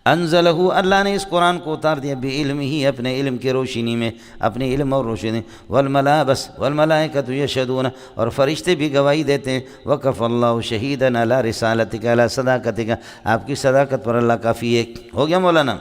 انزلہ، اللہ نے اس قرآن کو اتار دیا، بعلم ہی، اپنے علم کی روشنی میں، اپنے علم اور روشنی۔ والملائکۃ یشہدون، اور فرشتے بھی گواہی دیتے ہیں۔ وکفی اللہ شہیدا علی رسالتک، علی صداقتک، آپ کی صداقت پر اللہ کافی ہے۔ ہو گیا مولانا۔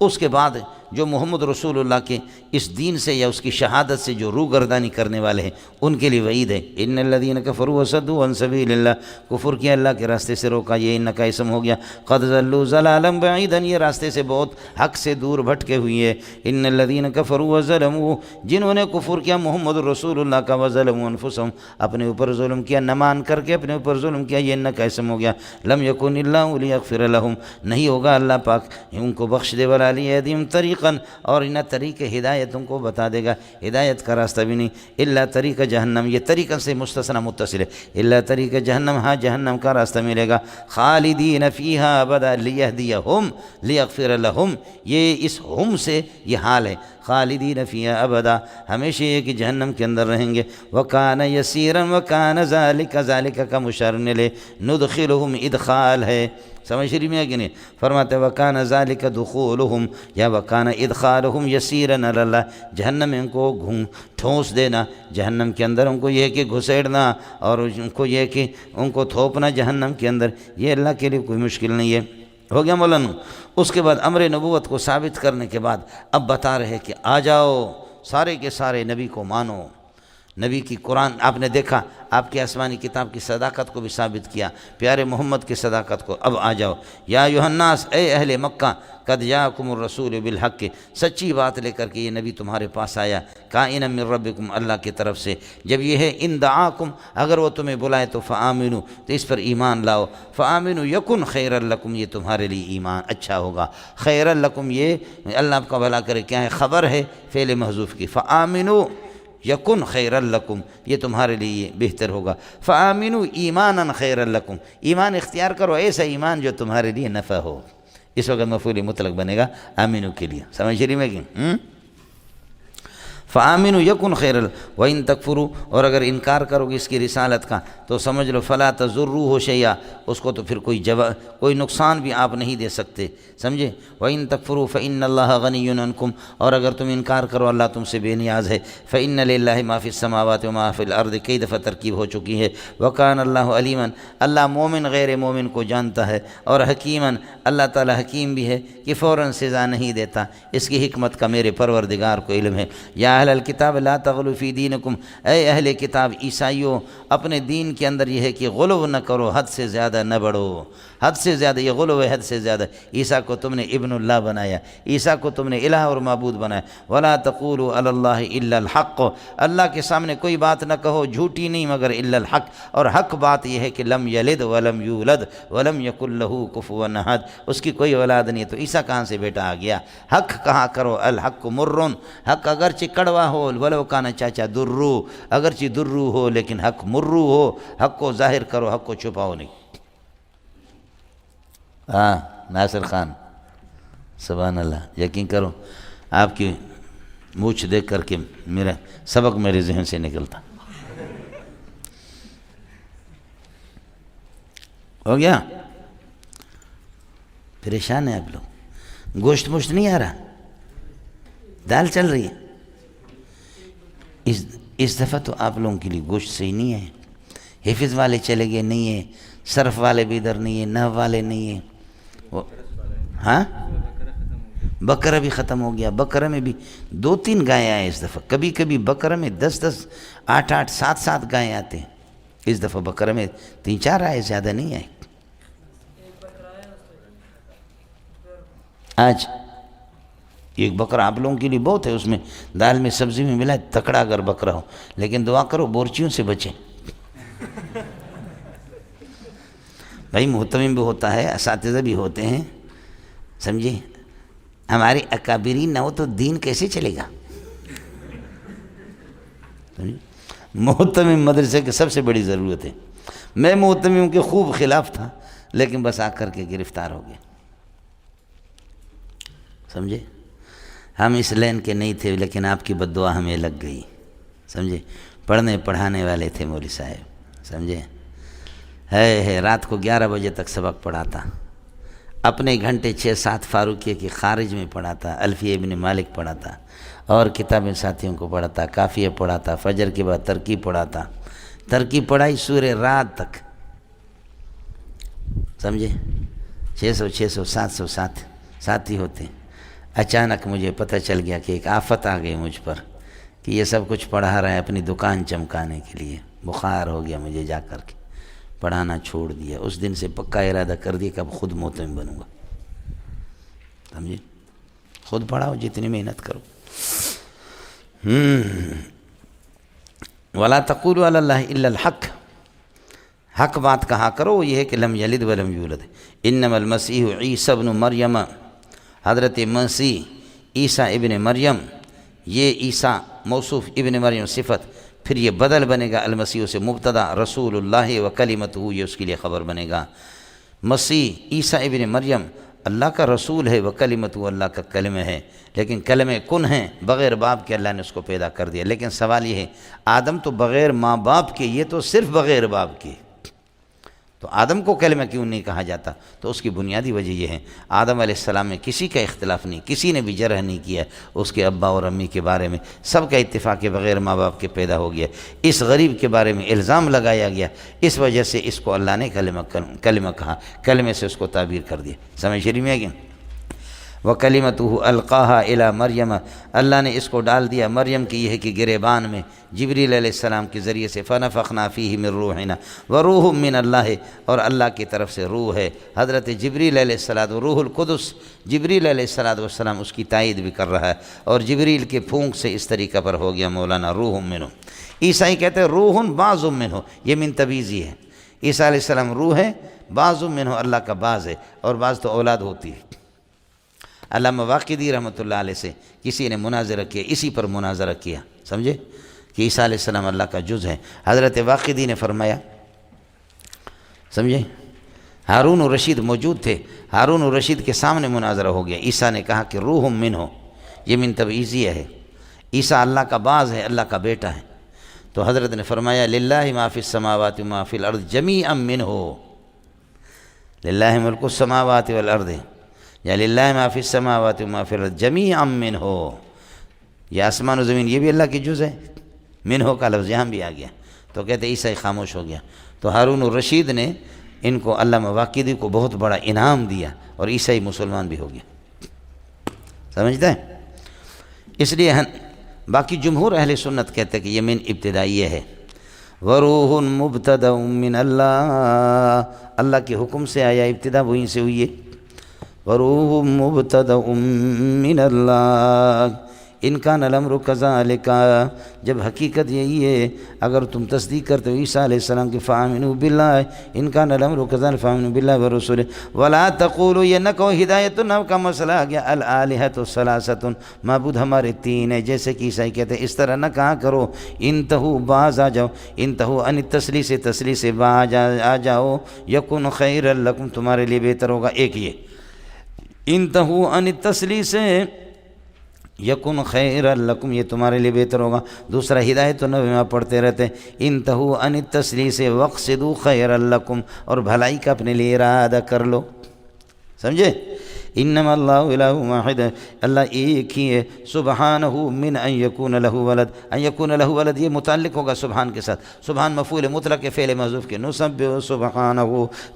اس کے بعد جو محمد رسول اللہ کے اس دین سے یا اس کی شہادت سے جو روگردانی کرنے والے ہیں ان کے لیے وعید ہے۔ ان الذین کفروا وصدوا عن سبیل اللہ، کفر کیا اللہ کے راستے سے روکا، یہ ان کا اسم ہو گیا۔ قد ضلوا ضلالا بعیدا، یہ راستے سے بہت حق سے دور بھٹکے ہوئی ہے۔ ان الذین کفروا وظلموا، جنہوں نے کفر کیا محمد رسول اللہ کا، وظلموا انفسهم، اپنے اوپر ظلم کیا، نہ مان کر کے اپنے اوپر ظلم کیا، یہ ان کا اسم ہو گیا۔ لم یکن اللہ لیغفر لهم، نہیں ہوگا اللہ پاک ان کو بخش دے، ولا لیہدیہم طریقا، اور انہیں طریق ہدایتوں کو بتا دے گا، ہدایت کا راستہ بھی نہیں۔ الا طریق جہنم، یہ طریقہ سے مستثنی متصل ہے، الا طریق جہنم، ہاں جہنم کا راستہ ملے گا۔ خالدین فیہا ابدا، لیہدیہم لیغفر لہم، یہ اس ہم سے یہ حال ہے، خالدین فیہا ابدا، ہمیشہ یہ کہ جہنم کے اندر رہیں گے۔ وکان یسیرا، وکان ذالک، ذالک کا مشار لے، ندخلہم ادخال ہے، سمجھ رہی میں کہ نہیں؟ فرماتے وکان ذالک دخولہم، یا وکان ادخالہم یسیرا علی اللہ، جہنم میں ان کو ٹھونس دینا، جہنم کے اندر ان کو یہ کہ گھسیڑنا، اور ان کو یہ کہ ان کو تھوپنا جہنم کے اندر، یہ اللہ کے لیے کوئی مشکل نہیں ہے۔ ہو گیا مولانا۔ اس کے بعد امر نبوت کو ثابت کرنے کے بعد اب بتا رہے کہ آ جاؤ سارے کے سارے نبی کو مانو، نبی کی قرآن آپ نے دیکھا، آپ کی آسمانی کتاب کی صداقت کو بھی ثابت کیا، پیارے محمد کی صداقت کو، اب آ جاؤ۔ یا ایھا الناس، اے اہل مکہ، قد جاءکم الرسول بالحق، سچی بات لے کر کے یہ نبی تمہارے پاس آیا، کائنا من ربکم، اللہ کی طرف سے۔ جب یہ ہے ان دعاکم، اگر وہ تمہیں بلائے تو فآمنوا، تو اس پر ایمان لاؤ۔ فآمنوا یکن خیرا لکم، یہ تمہارے لیے ایمان اچھا ہوگا۔ خیرا لکم، یہ اللہ آپ کا بھلا کرے، کیا ہے؟ خبر ہے فعل محذوف کی، فآمنوا یکن خیرا لکم، یہ تمہارے لیے بہتر ہوگا۔ فآمنوا ایمانا خیرا لکم، ایمان اختیار کرو، ایسا ایمان جو تمہارے لیے نفع ہو۔ اس وقت مفعول مطلق بنے گا آمنو کے لیے، سمجھ رہی میں کہ فآمنوا یکن خیر وَإِن تکفروا، اور اگر انکار کرو گے اس کی رسالت کا تو سمجھ لو فلا تضروہ شیئا، اس کو تو پھر کوئی نقصان بھی آپ نہیں دے سکتے، سمجھے؟ وَإِن تکفروا فإن اللہ غنی عنکم، اور اگر تم انکار کرو اللہ تم سے بے نیاز ہے۔ فإن للہ ما فی السماوات وما فی الارض، کئی دفعہ ترکیب ہو چکی ہے۔ وکان اللہ علیما، اللہ مومن غیر مومن کو جانتا ہے، اور حکیما، اللہ تعالی حکیم بھی ہے کہ فوراً سزا نہیں دیتا، اس کی حکمت کا میرے پروردگار کو علم ہے۔ یا اہل الکتاب لا تغلوا فی دینکم، اے اہل کتاب عیسائیوں، اپنے دین کے اندر یہ ہے کہ غلو نہ کرو، حد سے زیادہ نہ بڑھو، حد سے زیادہ، یہ غلو ہے حد سے زیادہ۔ عیسیٰ کو تم نے ابن اللہ بنایا، عیسیٰ کو تم نے الہ اور معبود بنایا۔ ولا تقولوا علی اللہ الا الحق، اللہ کے سامنے کوئی بات نہ کہو جھوٹی نہیں مگر الا الحق، اور حق بات یہ ہے کہ لم یلد ولم یولد ولم یکن لہ کفوا احد، اس کی کوئی اولاد نہیں ہے، تو عیسیٰ کہاں سے بیٹا آ گیا؟ حق کہا کرو، الحق مرن، حق اگرچہ کڑوا ہو، ولو کانا چاچا درو، اگرچہ درو ہو لیکن حق مرو ہو، حق کو ظاہر کرو، حق کو چھپاؤ نہیں۔ ہاں ناصر خان، سبحان اللہ، یقین کرو آپ کی مونچھ دیکھ کر کے میرا سبق میرے ذہن سے نکلتا ہو گیا۔ پریشان ہیں آپ لوگ، گوشت مشت نہیں آ رہا، دال چل رہی ہے۔ اس دفعہ تو آپ لوگوں کے لیے گوشت صحیح نہیں ہے، حفظ والے چلے گئے نہیں ہیں، صرف والے بھی ادھر نہیں ہیں، نحو والے نہیں ہیں، ہاں بقرہ بھی ختم ہو گیا۔ بقرہ میں بھی 2-3 گائیں آئے اس دفعہ، کبھی کبھی بقرہ میں 10-10 8-8 7-7 گائیں آتے ہیں، اس دفعہ بقرہ میں 3-4 آئے، زیادہ نہیں آئے۔ آج ایک بکرا آپ لوگوں کے لیے بہت ہے، اس میں دال میں سبزی میں ملا ہے، تکڑا اگر بکرا ہو، لیکن دعا کرو بورچیوں سے بچیں۔ بھائی محتمم بھی ہوتا ہے، اساتذہ بھی ہوتے ہیں، سمجھے؟ ہمارے اکابرین نہ ہو تو دین کیسے چلے گا؟ محتمم مدرسے کی سب سے بڑی ضرورت ہے۔ میں محتمم کے خوب خلاف تھا، لیکن بس آ کر کے گرفتار ہو گئے، سمجھے؟ ہم اس لین کے نہیں تھے، لیکن آپ کی بد دعا ہمیں لگ گئی، سمجھے؟ پڑھنے پڑھانے والے تھے مولوی صاحب، سمجھے؟ ہے رات کو 11 بجے تک سبق پڑھاتا، اپنے گھنٹے 6-7 فاروقیہ کے خارج میں پڑھاتا، الفیہ ابن مالک پڑھاتا، اور کتابیں ساتھیوں کو پڑھاتا، کافیہ پڑھاتا، فجر کے بعد ترکیب پڑھاتا، ترکیب پڑھائی سورہ رات تک، سمجھے؟ 600 700 ساتھی ہوتے۔ اچانک مجھے پتہ چل گیا کہ ایک آفت آ گئی مجھ پر، کہ یہ سب کچھ پڑھا رہا ہے اپنی دکان چمکانے کے لیے۔ بخار ہو گیا مجھے، جا کر کے پڑھانا چھوڑ دیا۔ اس دن سے پکا ارادہ کر دیا کہ اب خود محتمم بنوں گا، سمجھے؟ خود پڑھاؤ، جتنی محنت کرو۔ وَلَا تَقُولُوا عَلَى اللَّهِ إِلَّا الْحَقَّ، حق بات کہا کرو، وہ یہ ہے کہ لم یلد ولم یولد۔ انما المسیح عیسی ابن مریم، حضرت مسیح عیسیٰ ابن مریم، یہ عیسیٰ موصوف ابن مریم صفت، پھر یہ بدل بنے گا المسیح سے مبتدا، رسول اللہ و کلمتہ، یہ اس کے لیے خبر بنے گا۔ مسیح عیسیٰ ابن مریم اللہ کا رسول ہے، و کلمتہ اللہ کا کلمہ ہے، لیکن کلمہ کن ہیں، بغیر باپ کے اللہ نے اس کو پیدا کر دیا۔ لیکن سوال یہ ہے، آدم تو بغیر ماں باپ کے، یہ تو صرف بغیر باپ کے، تو آدم کو کلمہ کیوں نہیں کہا جاتا؟ تو اس کی بنیادی وجہ یہ ہے، آدم علیہ السلام میں کسی کا اختلاف نہیں، کسی نے بھی جرح نہیں کیا اس کے ابا اور امی کے بارے میں، سب کا اتفاق ہے بغیر ماں باپ کے پیدا ہو گیا۔ اس غریب کے بارے میں الزام لگایا گیا، اس وجہ سے اس کو اللہ نے کلمہ کہا، کلمے سے اس کو تعبیر کر دیا۔ سمجھ شریف میں ہے کہ وَكَلِمَتُهُ أَلْقَاهَا إِلَى مریم، اللہ نے اس کو ڈال دیا مریم کی یہ ہے کہ گریبان میں، جبریل علیہ السلام کے ذریعے سے، فَنَفَخْنَا فِيهِ مِن رُوحِنَا وَرُوحٌ مِّنَ اللَّهِ، اور اللہ کی طرف سے روح ہے۔ حضرت جبریل علیہ السلام، روح القدس، جبریل علیہ السلام اس کی تائید بھی کر رہا ہے، اور جبریل کے پھونک سے اس طریقہ پر ہو گیا مولانا روح منہ۔ عیسائی کہتے ہیں روح بعض منہ، یہ من تبیزی ہے، عیسیٰ علیہ السلام روح ہے، بعض منہ اللہ کا بعض ہے، اور بعض تو اولاد ہوتی ہے۔ علامہ واقدی رحمۃ اللہ علیہ سے کسی نے مناظرہ کیا، اسی پر مناظرہ کیا، سمجھے کہ عیسیٰ علیہ السلام اللہ کا جز ہے۔ حضرت واقدی نے فرمایا، سمجھے، ہارون الرشید موجود تھے، ہارون الرشید کے سامنے مناظرہ ہو گیا، عیسیٰ نے کہا کہ روح منہ، یہ من تبعیضیہ ہے، عیسیٰ اللہ کا باز ہے، اللہ کا بیٹا ہے۔ تو حضرت نے فرمایا للہ ما فی السماوات وما فی الارض جمیعا منہ، للہ ملک السماوات والارض یا للہ ما فی السماوات وما فی الارض جمیعا منہ، یہ آسمان و زمین یہ بھی اللہ کی جز ہے، منہ کا لفظ یہاں بھی آ گیا۔ تو کہتے عیسیٰ خاموش ہو گیا۔ تو ہارون الرشید نے ان کو علامہ واقدی کو بہت بڑا انعام دیا اور عیسائی مسلمان بھی ہو گیا، سمجھتے ہیں؟ اس لیے باقی جمہور اہل سنت کہتے ہیں کہ یہ من ابتدائیہ ہے۔ وروح مبتدأ من اللہ، اللہ کے حکم سے آیا، ابتدا وہیں سے ہوئی ہے۔ وروح مبتدأ من اللہ ان کان الامر کذالک، جب حقیقت یہی ہے اگر تم تصدیق کرتے ہو عیسیٰ علیہ السلام کی فآمنوا باللہ ان کان الامر کذالک فآمنوا باللہ ورسولہ ولا تقولوا، یہ نہ کہو ہدایت النو کا مسئلہ آ گیا الآلہۃ ثلاثۃ، معبود ہمارے تین ہیں، جیسے کہ عیسائی کہتے ہیں، اس طرح نہ کہا کرو انتہو باز آ جاؤ، انتہو ان تسلیث سے باز آ جاؤ، یکن خیر لکم تمہارے لیے بہتر ہوگا۔ ایک یہ انتہو ان تسلیث یکن خیر لکم، یہ تمہارے لیے بہتر ہوگا۔ دوسرا ہدایت النبی میں پڑھتے رہتے انتہو ان التسلیث واقصدوا خیر لکم، اور بھلائی کا اپنے لیے ارادہ کر لو، سمجھے؟ انما اللہ الہ واحد، اللہ ایک ہی ہے، سبحانہ من ان یکون لہ ولد، ان یکون لہ ولد یہ متعلق ہوگا سبحان کے ساتھ، سبحان مفعول مطلق کے فعل محذوف کے، نسبح سبحانہ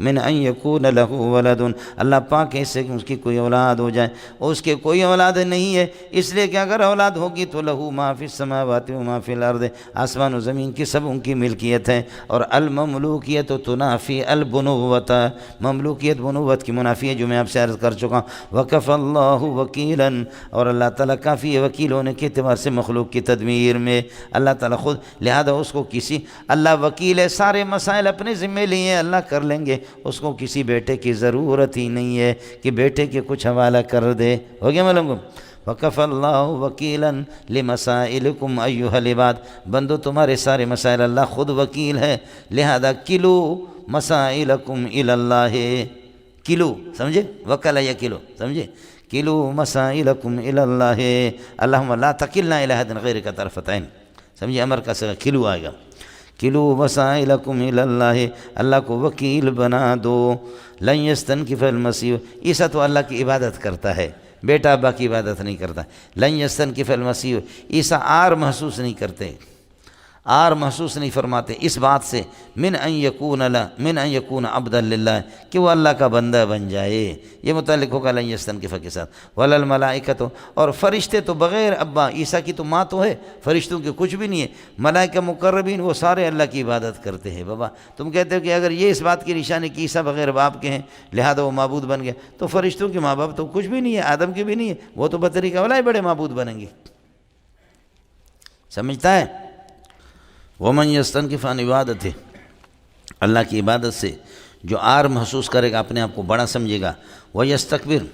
من ان یکون لہ ولد، اللہ پاک ہے اس سے کہ اس کی کوئی اولاد ہو جائے، اور اس کے کوئی اولاد نہیں ہے، اس لیے کہ اگر اولاد ہوگی تو لہ ما فی السماوات و ما فی الارض، آسمان و زمین کی سب ان کی ملکیت ہے، اور المملوکیت تنافی البنوۃ، مملوکیت بنوت کی منافی ہے، جو میں آپ سے عرض کر چکا ہوں۔ وکف اللہ وکیلا، اور اللہ تعالیٰ کافی ہے وکیل ہونے کے اعتبار سے مخلوق کی تدمیر میں، اللہ تعالیٰ خود، لہذا اس کو کسی، اللہ وکیل ہے، سارے مسائل اپنے ذمہ لیے اللہ کر لیں گے، اس کو کسی بیٹے کی ضرورت ہی نہیں ہے کہ بیٹے کے کچھ حوالہ کر دے، ہو گیا معلوم کو؟ وکف اللہ وکیلا لمسائلکم ایھا العباد، بندو تمہارے سارے مسائل اللہ خود وکیل ہے، لہذا کلو مسائلکم الی اللہ، کلو سمجھے، وکلا یا کلو سمجھے، کلو مسائلکم الی اللہ، اللہم لا تکلنا الی احد غیرک طرفۃ عین، سمجھے، امر کا صیغہ کلو آئے گا، کلو مسائلکم الی اللہ، اللہ کو وکیل بنا دو۔ لن یستنکف المسیح، عیسیٰ تو اللہ کی عبادت کرتا ہے، بیٹا ابا کی عبادت نہیں کرتا۔ لن یستنکف المسیح، عیسیٰ عار محسوس نہیں کرتے، عار محسوس نہیں فرماتے اس بات سے من ان یکون عبدا للہ، کہ وہ اللہ کا بندہ بن جائے، یہ متعلق ہوگا لن یستنکف کے ساتھ۔ ولا الملائکۃ، اور فرشتے تو بغیر ابا، عیسیٰ کی تو ماں تو ہے، فرشتوں کے کچھ بھی نہیں ہے، ملائکہ مقربین وہ سارے اللہ کی عبادت کرتے ہیں۔ بابا تم کہتے ہو کہ اگر یہ اس بات کی نشانی کہ عیسیٰ بغیر باپ کے ہیں لہذا وہ معبود بن گیا، تو فرشتوں کے ماں باپ تو کچھ بھی نہیں ہے، آدم کے بھی نہیں ہے، وہ تو بطریقہ اولا بڑے معبود بنیں گے، سمجھتا ہے؟ ومن یستنکف عن عبادتہ، اللہ کی عبادت سے جو عار محسوس کرے گا، اپنے آپ کو بڑا سمجھے گا، ویستکبر،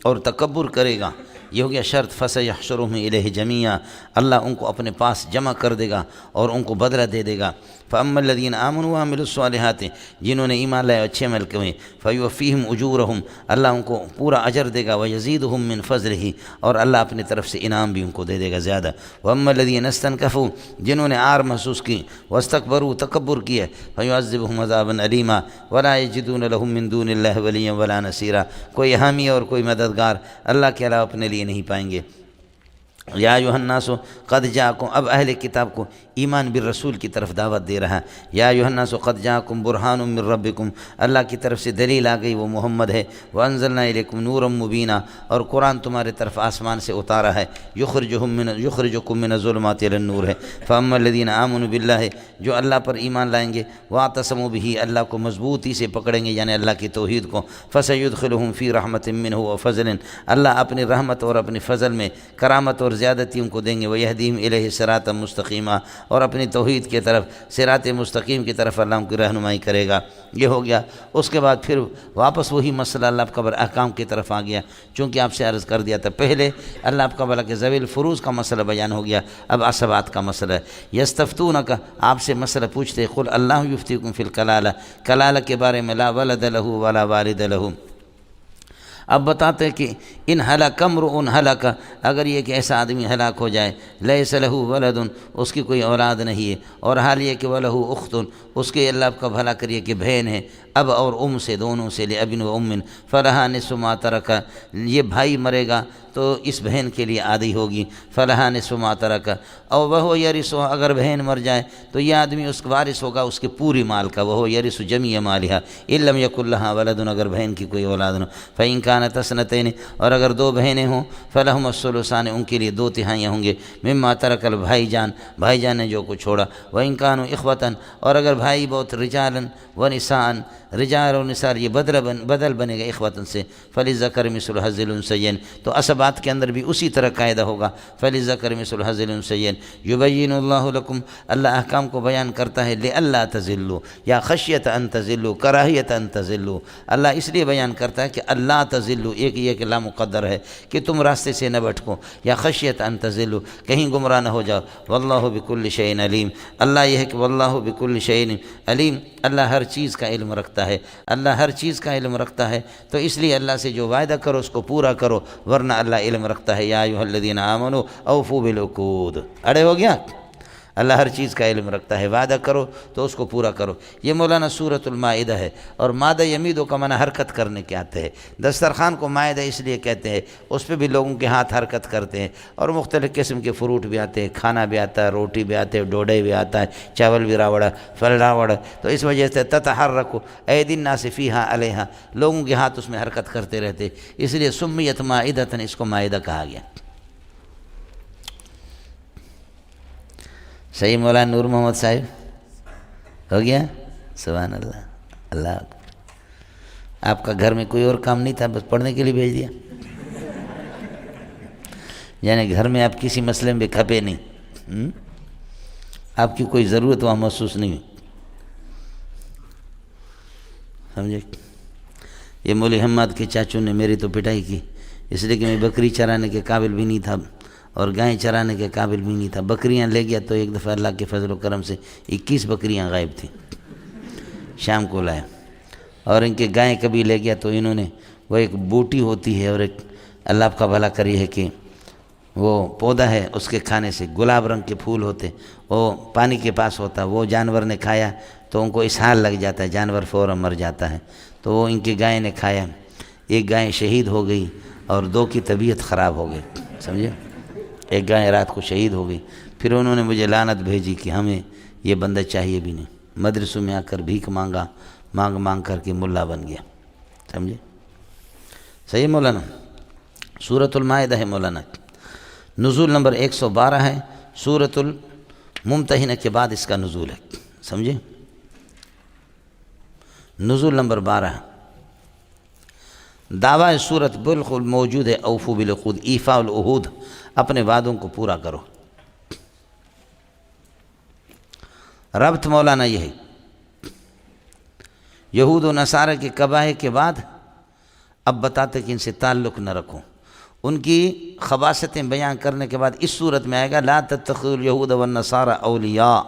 اور تکبر کرے گا، یہ ہو گیا شرط، فسیحشرہم الیہ جمیعا، اللہ ان کو اپنے پاس جمع کر دے گا اور ان کو بدلہ دے دے گا۔ فاما الذین آمنوا وعملوا الصالحات، جنہوں نے ایمان لائے اچھے عمل کیے، فیوفیہم اجورہم، اللہ ان کو پورا اجر دے گا، ویزیدہم من فضلہ، اور اللہ اپنی طرف سے انعام بھی ان کو دے دے گا زیادہ۔ واما الذین استنکفوا، جنہوں نے عار محسوس کی، واستکبروا، تکبر کیا، فیعذبہم عذابا علیما، ولا یجدون لہم من دون اللہ ولیا ولا نصیرا، کوئی حامی اور کوئی مددگار اللہ کے علاوہ اپنے لیے نہیں پائیں گے۔ یا ایھا الناس قد جاءکم، اب اہل کتاب کو ایمان بالرسول کی طرف دعوت دے رہا ہے۔ یا ایھا الناس قد جاءکم برہان من ربکم، اللہ کی طرف سے دلیل آ گئی، وہ محمد ہے۔ وانزلنا الیکم نورا مبینا، اور قرآن تمہارے طرف آسمان سے اتارا ہے، یخرجکم من الظلمات الی النور ہے۔ فاما الذین آمنوا باللہ، جو اللہ پر ایمان لائیں گے، واعتصموا بہ، اللہ کو مضبوطی سے پکڑیں گے یعنی اللہ کی توحید کو، فسیدخلہم فی رحمۃ منہ وفضل، اللہ اپنی رحمت اور اپنی فضل میں کرامت اور زیادتی ان کو دیں گے، ویہدیہم الیہ صراطا مستقیما، اور اپنی توحید کی طرف، صراط مستقیم کی طرف اللہ ان کی رہنمائی کرے گا۔ یہ ہو گیا۔ اس کے بعد پھر واپس وہی مسئلہ اللہ آپ کا بڑا احکام کی طرف آ گیا، چونکہ آپ سے عرض کر دیا تھا پہلے اللہ آپ کا بلا کہ ذوی الفروض کا مسئلہ بیان ہو گیا، اب عصبات کا مسئلہ ہے۔ یستفتونک، آپ سے مسئلہ پوچھتے، قل اللہ یفتیکم فی الکلالہ، کلالہ کے بارے میں، لا ولد لہ ولا والد لہ، اب بتاتے ہیں کہ ان ہلاک امرؤ ہلاک، اگر یہ کہ ایسا آدمی ہلاک ہو جائے، لیس لہ ولد، اس کی کوئی اولاد نہیں ہے، اور حال یہ کہ ولہ اخت، اس کے اللہ کا بھلا کریے کہ بہن ہے، اب اور سے دونوں سے، لابن و ام فلہا نصف ما ترک، یہ بھائی مرے گا تو اس بہن کے لیے آدھی ہوگی، فلہا نصف ما ترک، اور وہ یرث، اگر بہن مر جائے تو یہ آدمی اس کا وارث ہوگا اس کے پوری مال کا، وہ یرث جمیع مالہا ان لم یکن لہا ولد، اگر بہن کی کوئی اولاد نہ، فإن کانت اثنتین، اور اگر دو بہنیں ہوں، فلہم الثلثان، ان کے لیے 2/3 ہوں گے، مما ترک البھائی جان نے جو کچھ چھوڑا، وإن کانوا اخوۃ، اور اگر بھائی بہت رجالا ونساء، رجال اور نساء یہ بدل بنے گا اخوتن سے، فللذکر مثل حظ الانثیین، تو اسبات کے اندر بھی اسی طرح قاعدہ ہوگا، فللذکر مثل حظ الانثیین، یبین اللہ لکم، اللہ احکام کو بیان کرتا ہے، لئلا تضلوا، یا خشیت ان تضلوا، کراہیت ان تضلوا، اللہ اس لیے بیان کرتا ہے کہ اللہ تضلوا، ایک یہ کہ لا مقدر ہے کہ تم راستے سے نہ بھٹکو، یا خشیت ان تضلوا، کہیں گمراہ نہ ہو جاؤ، واللہ بکل شیء علیم، اللہ یہ ہے کہ واللہ بکل شیء علیم، اللہ ہر چیز کا علم رکھتا ہے، اللہ ہر چیز کا علم رکھتا ہے، تو اس لیے اللہ سے جو وعدہ کرو اس کو پورا کرو، ورنہ اللہ علم رکھتا ہے، یا ایھا الذین آمنوا اوفوا بالعقود، اڑے ہو گیا، اللہ ہر چیز کا علم رکھتا ہے، وعدہ کرو تو اس کو پورا کرو۔ یہ مولانا سورۃ المائدہ ہے، اور مادہ یمیدو کا معنی حرکت کرنے کے آتے ہیں، دسترخوان کو مائدہ اس لیے کہتے ہیں، اس پہ بھی لوگوں کے ہاتھ حرکت کرتے ہیں، اور مختلف قسم کے فروٹ بھی آتے ہیں، کھانا بھی آتا ہے، روٹی بھی آتے ہے، ڈوڈے بھی آتا ہے، چاول بھی راوڑا، پھل راوڑا، تو اس وجہ سے تتحرک ایدی الناس فیہا علیہا، لوگوں کے ہاتھ اس میں حرکت کرتے رہتے، اس لیے سمیت مائدۃ، اس کو مائدہ کہا گیا۔ صحیح مولانا نور محمد صاحب، ہو گیا؟ سبحان اللہ، اللہ اکبر۔ آپ کا گھر میں کوئی اور کام نہیں تھا، بس پڑھنے کے لیے بھیج دیا، یعنی گھر میں آپ کسی مسئلے میں کھپے نہیں، آپ کی کوئی ضرورت وہاں محسوس نہیں ہوئی، سمجھے؟ یہ مولوی حماد کے چاچو نے میری تو پٹائی کی، اس لیے کہ میں بکری چرانے کے قابل بھی نہیں تھا اور گائیں چرانے کے قابل بھی نہیں تھا، بکریاں لے گیا تو ایک دفعہ اللہ کے فضل و کرم سے 21 بکریاں غائب تھیں، شام کو لایا، اور ان کے گائیں کبھی لے گیا تو انہوں نے، وہ ایک بوٹی ہوتی ہے اور ایک اللہ آپ کا بھلا کری ہے کہ وہ پودا ہے، اس کے کھانے سے گلاب رنگ کے پھول ہوتے، وہ پانی کے پاس ہوتا، وہ جانور نے کھایا تو ان کو اسہال لگ جاتا ہے، جانور فوراً مر جاتا ہے، تو وہ ان کی گائیں نے کھایا، ایک گائے شہید ہو گئی اور 2 کی طبیعت خراب ہو گئی، سمجھے؟ ایک گائے رات کو شہید ہو گئی، پھر انہوں نے مجھے لعنت بھیجی کہ ہمیں یہ بندہ چاہیے بھی نہیں، مدرسوں میں آ کر بھیک مانگ کر کے ملا بن گیا، سمجھے؟ صحیح مولانا؟ سورۃ المائدہ ہے مولانا، نزول نمبر 112 ہے، سورۃ الممتحنہ کے بعد اس کا نزول ہے، سمجھے؟ نزول نمبر 12 دعویٰ سورت بالکل موجود ہے، اوفوا بالعقود، ایفاء العہود، اپنے وعدوں کو پورا کرو۔ ربط مولانا یہ ہے، یہود و نصارہ کے قبائح کے بعد اب بتاتے کہ ان سے تعلق نہ رکھو، ان کی خباثتیں بیان کرنے کے بعد اس صورت میں آئے گا لا تتخذوا اليہود والنصارى اولیاء،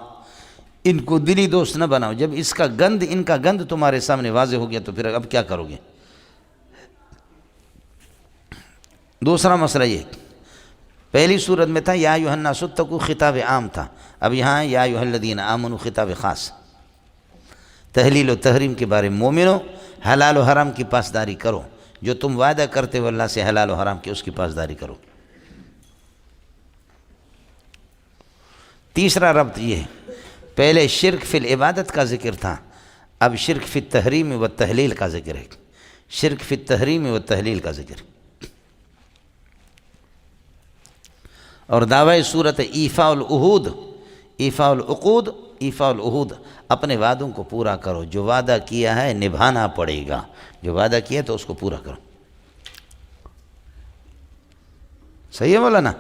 ان کو دلی دوست نہ بناؤ۔ جب اس کا گند، ان کا گند تمہارے سامنے واضح ہو گیا تو پھر اب کیا کرو گے؟ دوسرا مسئلہ یہ، پہلی صورت میں تھا یا ایھا الناس اتقوا، خطاب عام تھا، اب یہاں یا ایھا الذین آمنوا، خطاب خاص، تحلیل و تحریم کے بارے میں، مومنو حلال و حرام کی پاسداری کرو، جو تم وعدہ کرتے ہو اللہ سے حلال و حرام کی، اس کی پاسداری کرو۔ تیسرا ربط یہ ہے، پہلے شرک فی العبادت کا ذکر تھا، اب شرک فی التحریم و تحلیل کا ذکر ہے، شرک فی التحریم و تحلیل کا ذکر ہے۔ اور دعوی صورت ایفاء العہود، ایفاء العقود، ایفاء العہود، اپنے وعدوں کو پورا کرو، جو وعدہ کیا ہے نبھانا پڑے گا، جو وعدہ کیا ہے تو اس کو پورا کرو۔ صحیح ہے مولانا؟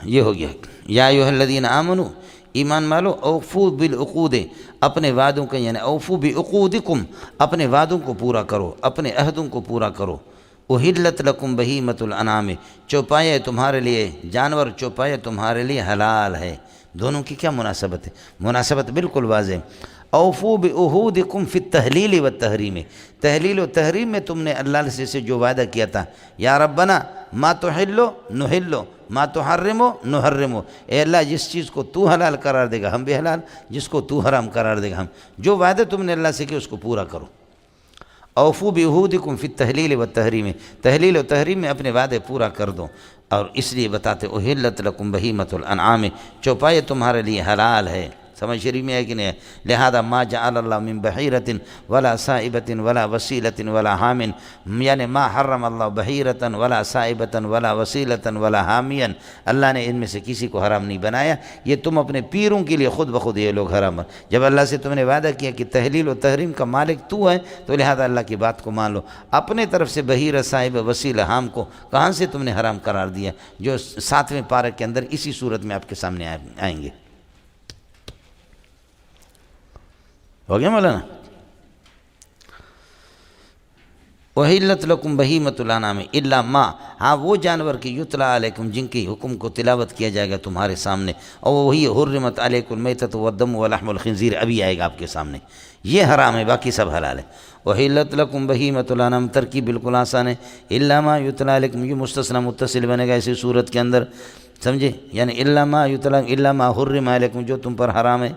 یہ ہو گیا، یا ایھا الذین آمنوا، ایمان مالو، اوفوا بالعقود، اپنے وعدوں کا، یعنی اوفوا بعقودکم، اپنے وعدوں کو پورا کرو، اپنے عہدوں کو پورا کرو۔ احلت لکم بہیمۃ الانعام، چوپائے تمہارے لیے، جانور چوپائے تمہارے لیے حلال ہے۔ دونوں کی کیا مناسبت ہے؟ مناسبت بالکل واضح۔ اوفو بعہودکم فی التحلیل والتحریم، تحلیل و تحریم میں تم نے اللہ سے جو وعدہ کیا تھا، یا ربنا ما تحلو نحلو ما تحرمو نحرمو، اے اللہ جس چیز کو تو حلال قرار دے گا ہم بھی حلال، جس کو تو حرام قرار دے گا ہم، جو وعدے تم نے اللہ سے کیا اس کو پورا کرو۔ اوفو بعہودکم فی التحلیل والتحریم، تحلیل و تحریم میں اپنے وعدے پورا کر دو۔ اور اس لیے بتاتے احلت لکم بہیمۃ الانعام، چوپائے تمہارے لیے حلال ہے، سمجھ شریف میں ہے کہ نہیں ہے؟ لہذا ما جعل اللہ من بحیرۃ ولا صائبۃ ولا وسیلۃ ولا حام، یعنی ما حرم اللہ بحیرۃ ولا صائبۃ ولا وسیلۃ ولا حامیا، اللہ نے ان میں سے کسی کو حرام نہیں بنایا، یہ تم اپنے پیروں کے لیے خود بخود یہ لوگ حرام۔ جب اللہ سے تم نے وعدہ کیا کہ تحلیل و تحریم کا مالک تو ہے، تو لہذا اللہ کی بات کو مان لو۔ اپنے طرف سے بحیرہ صائبہ وسیلہ حام کو کہاں سے تم نے حرام قرار دیا، جو 7ویں پارہ کے اندر اسی صورت میں آپ کے سامنے آئیں گے۔ ہو گیا مولانا؟ وحلت لکم بہیمۃ الانعام الا ما، ہاں وہ جانور کی یتلا علیکم جن کی حکم کو تلاوت کیا جائے گا تمہارے سامنے، اور وہی حرمت علیکم المیتۃ والدم ولحم الخنزیر، ابھی آئے گا آپ کے سامنے، یہ حرام ہے، باقی سب حلال ہے۔ وحلت لکم بہیمۃ الانعام، ترکیب بالکل آسان ہے، الا ما یتلا علیکم، یہ مستثنی متصل بنے گا اسی صورت کے اندر، سمجھے؟ یعنی الا ما یتلا، الا ما حرم علیکم، جو تم پر حرام ہے۔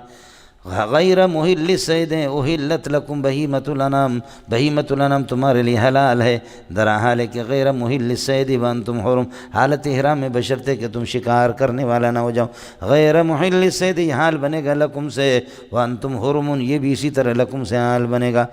غیر محل الصید احلت لکم بہیمۃ الانعام، بہیمۃ الانعام تمہارے لیے حلال ہے، درا حال ہے کہ غیر محل الصید وانتم حرم، حالت احرام میں بشرطے کہ تم شکار کرنے والا نہ ہو جاؤ۔ غیر محل الصید یہ حال بنے گا لکم سے، وانتم حرم یہ بھی اسی طرح لکم سے حال بنے گا۔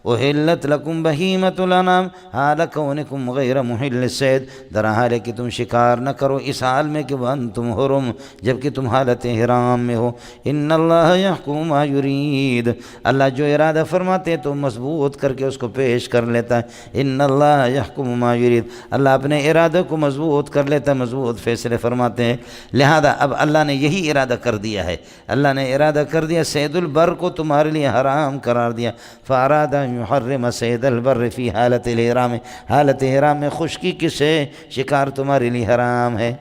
احلت لکم بہیمۃ الانعام حال کونکم غیر محل الصید، درا حال ہے کہ تم شکار نہ کرو اس حال میں کہ وانتم حرم، جبکہ تم حالت احرام میں ہو۔ ان اللہ یحکم ما یرید، اللہ جو ارادہ فرماتے ہیں تو مضبوط کر کے اس کو پیش کر لیتا ہے۔ ان اللہ یحکم ما یرید، اللہ اپنے ارادے کو مضبوط کر لیتا ہے، مضبوط فیصلے فرماتے ہیں۔ لہذا اب اللہ نے یہی ارادہ کر دیا ہے، اللہ نے ارادہ کر دیا صید البر کو تمہارے لیے حرام قرار دیا، فارادہ یحرم صید البر فی حالت الاحرام، حالت احرام میں خشکی کی سے شکار تمہارے لیے حرام ہے۔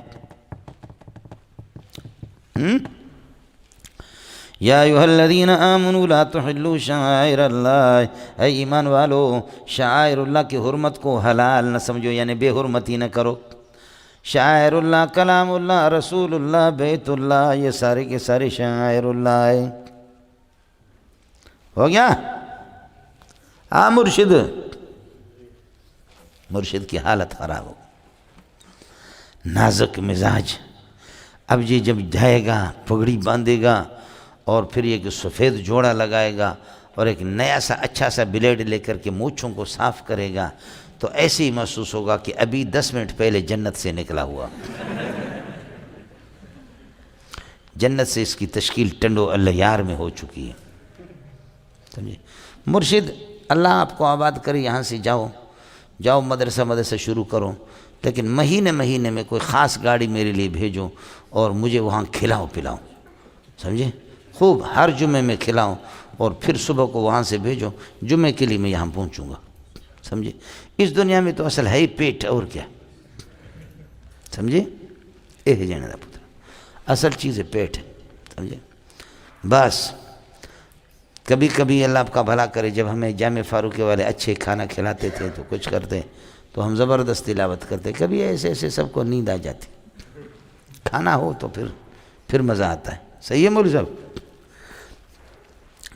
یا ایھا الذین آمنوا لا تحلوا شعائر اللہ، اے ایمان والو شعائر اللہ کی حرمت کو حلال نہ سمجھو، یعنی بے حرمتی نہ کرو۔ شعائر اللہ کلام اللہ، رسول اللہ، بیت اللہ، یہ سارے کے سارے شعائر اللہ ہے۔ ہو گیا؟ مرشد کی حالت خراب ہو، نازک مزاج، اب یہ جب جائے گا پگڑی باندھے گا اور پھر یہ کہ سفید جوڑا لگائے گا اور ایک نیا سا اچھا سا بلیڈ لے کر کے مونچھوں کو صاف کرے گا، تو ایسے ہی محسوس ہوگا کہ ابھی 10 منٹ پہلے جنت سے نکلا ہوا۔ جنت سے اس کی تشکیل ٹنڈو الیار میں ہو چکی ہے، سمجھے؟ مرشد اللہ آپ کو آباد کرے، یہاں سے جاؤ مدرسہ شروع کرو، لیکن مہینے میں کوئی خاص گاڑی میرے لیے بھیجو اور مجھے وہاں کھلاؤ پلاؤ، سمجھے؟ خوب ہر جمعے میں کھلاؤ اور پھر صبح کو وہاں سے بھیجو، جمعے کے لیے میں یہاں پہنچوں گا، سمجھے؟ اس دنیا میں تو اصل ہے ہی پیٹ، اور کیا، سمجھے؟ جانے دا پتر، اصل چیز ہے پیٹ، سمجھے؟ بس کبھی کبھی اللہ آپ کا بھلا کرے، جب ہمیں جامع فاروقی والے اچھے کھانا کھلاتے تھے تو کچھ کرتے تو ہم زبردست تلاوت کرتے، کبھی ایسے سب کو نیند آ جاتی، کھانا ہو تو پھر مزہ آتا ہے۔ صحیح ہے مولوی صاحب؟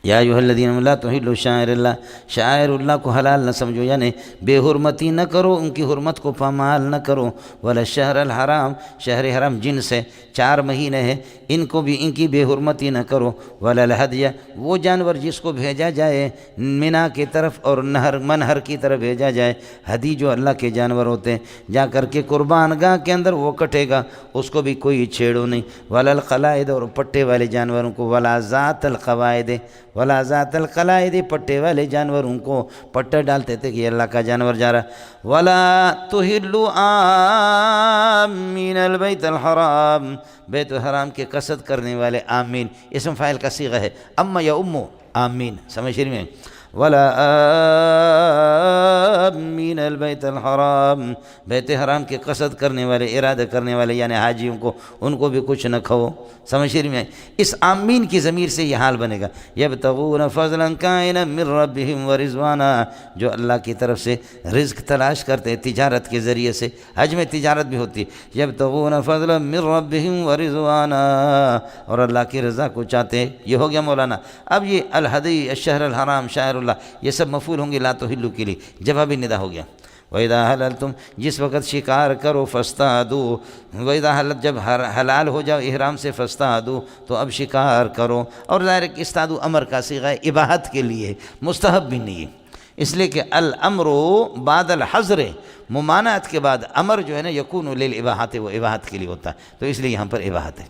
یا ایھا الذین آمنوا لا تحلوا شعائر اللہ، شعائر اللہ کو حلال نہ سمجھو، یعنی بے حرمتی نہ کرو، ان کی حرمت کو پامال نہ کرو۔ ولا الشہر الحرام، شہر حرام جنس ہے، 4 مہینے ہیں، ان کو بھی ان کی بے حرمتی نہ کرو۔ ولا الہدی، وہ جانور جس کو بھیجا جائے منا کی طرف اور منہر کی طرف بھیجا جائے، ہدی جو اللہ کے جانور ہوتے ہیں، جا کر کے قربان گاہ کے اندر وہ کٹے گا، اس کو بھی کوئی چھیڑو نہیں۔ ولا القلائد، اور پٹے والے جانوروں کو، ولا ذات القوائد، ولا ذات القلائد، پٹے والے جانوروں کو پٹا ڈالتے تھے کہ اللہ کا جانور جا رہا۔ ولا تحلوا آمین البیت الحرام، بیت الحرام کے قصد کرنے والے، آمین اسم فاعل کا صیغہ ہے، اما یا امو، آمین، سمجھ رہی میں؟ ولا آمین البیت الحرام، بیت حرام کے قصد کرنے والے، ارادہ کرنے والے یعنی حاجیوں کو، ان کو بھی کچھ نہ کھو۔ سمجھ رہی میں؟ اس آمین کی ضمیر سے یہ حال بنے گا، یبتغون فضلا کائنا من ربہم ورضوانا، جو اللہ کی طرف سے رزق تلاش کرتے ہیں تجارت کے ذریعے سے۔ حج میں تجارت بھی ہوتی ہے، یبتغون فضلا من ربہم ورضوانا، اور اللہ کی رضا کو چاہتے ہیں۔ یہ ہو گیا مولانا۔ اب یہ الحدی الشہر الحرام شاعر اللہ، یہ سب مفعول ہوں گے لا تحلوا کے لیے، جوابی ندا ہو گیا۔ وَإِذَا حَلَلْتُمْ، جس وقت شکار کرو، فَاسْتَعْدُوا، وَإِذَا حَلَلْتُمْ، جب حلال ہو جاؤ احرام سے، فَاسْتَعْدُوا، تو اب شکار کرو۔ اور ظاہر ہے کہ استعدوا امر کا صیغہ ہے، اباحت کے لیے، مستحب بھی نہیں ہے، اس لیے کہ الامر بعد الحظر، ممانعت کے بعد امر جو ہے نا یکون للاباحت، وہ اباحت کے لیے ہوتا ہے، تو اس لیے یہاں پر اباحت ہے۔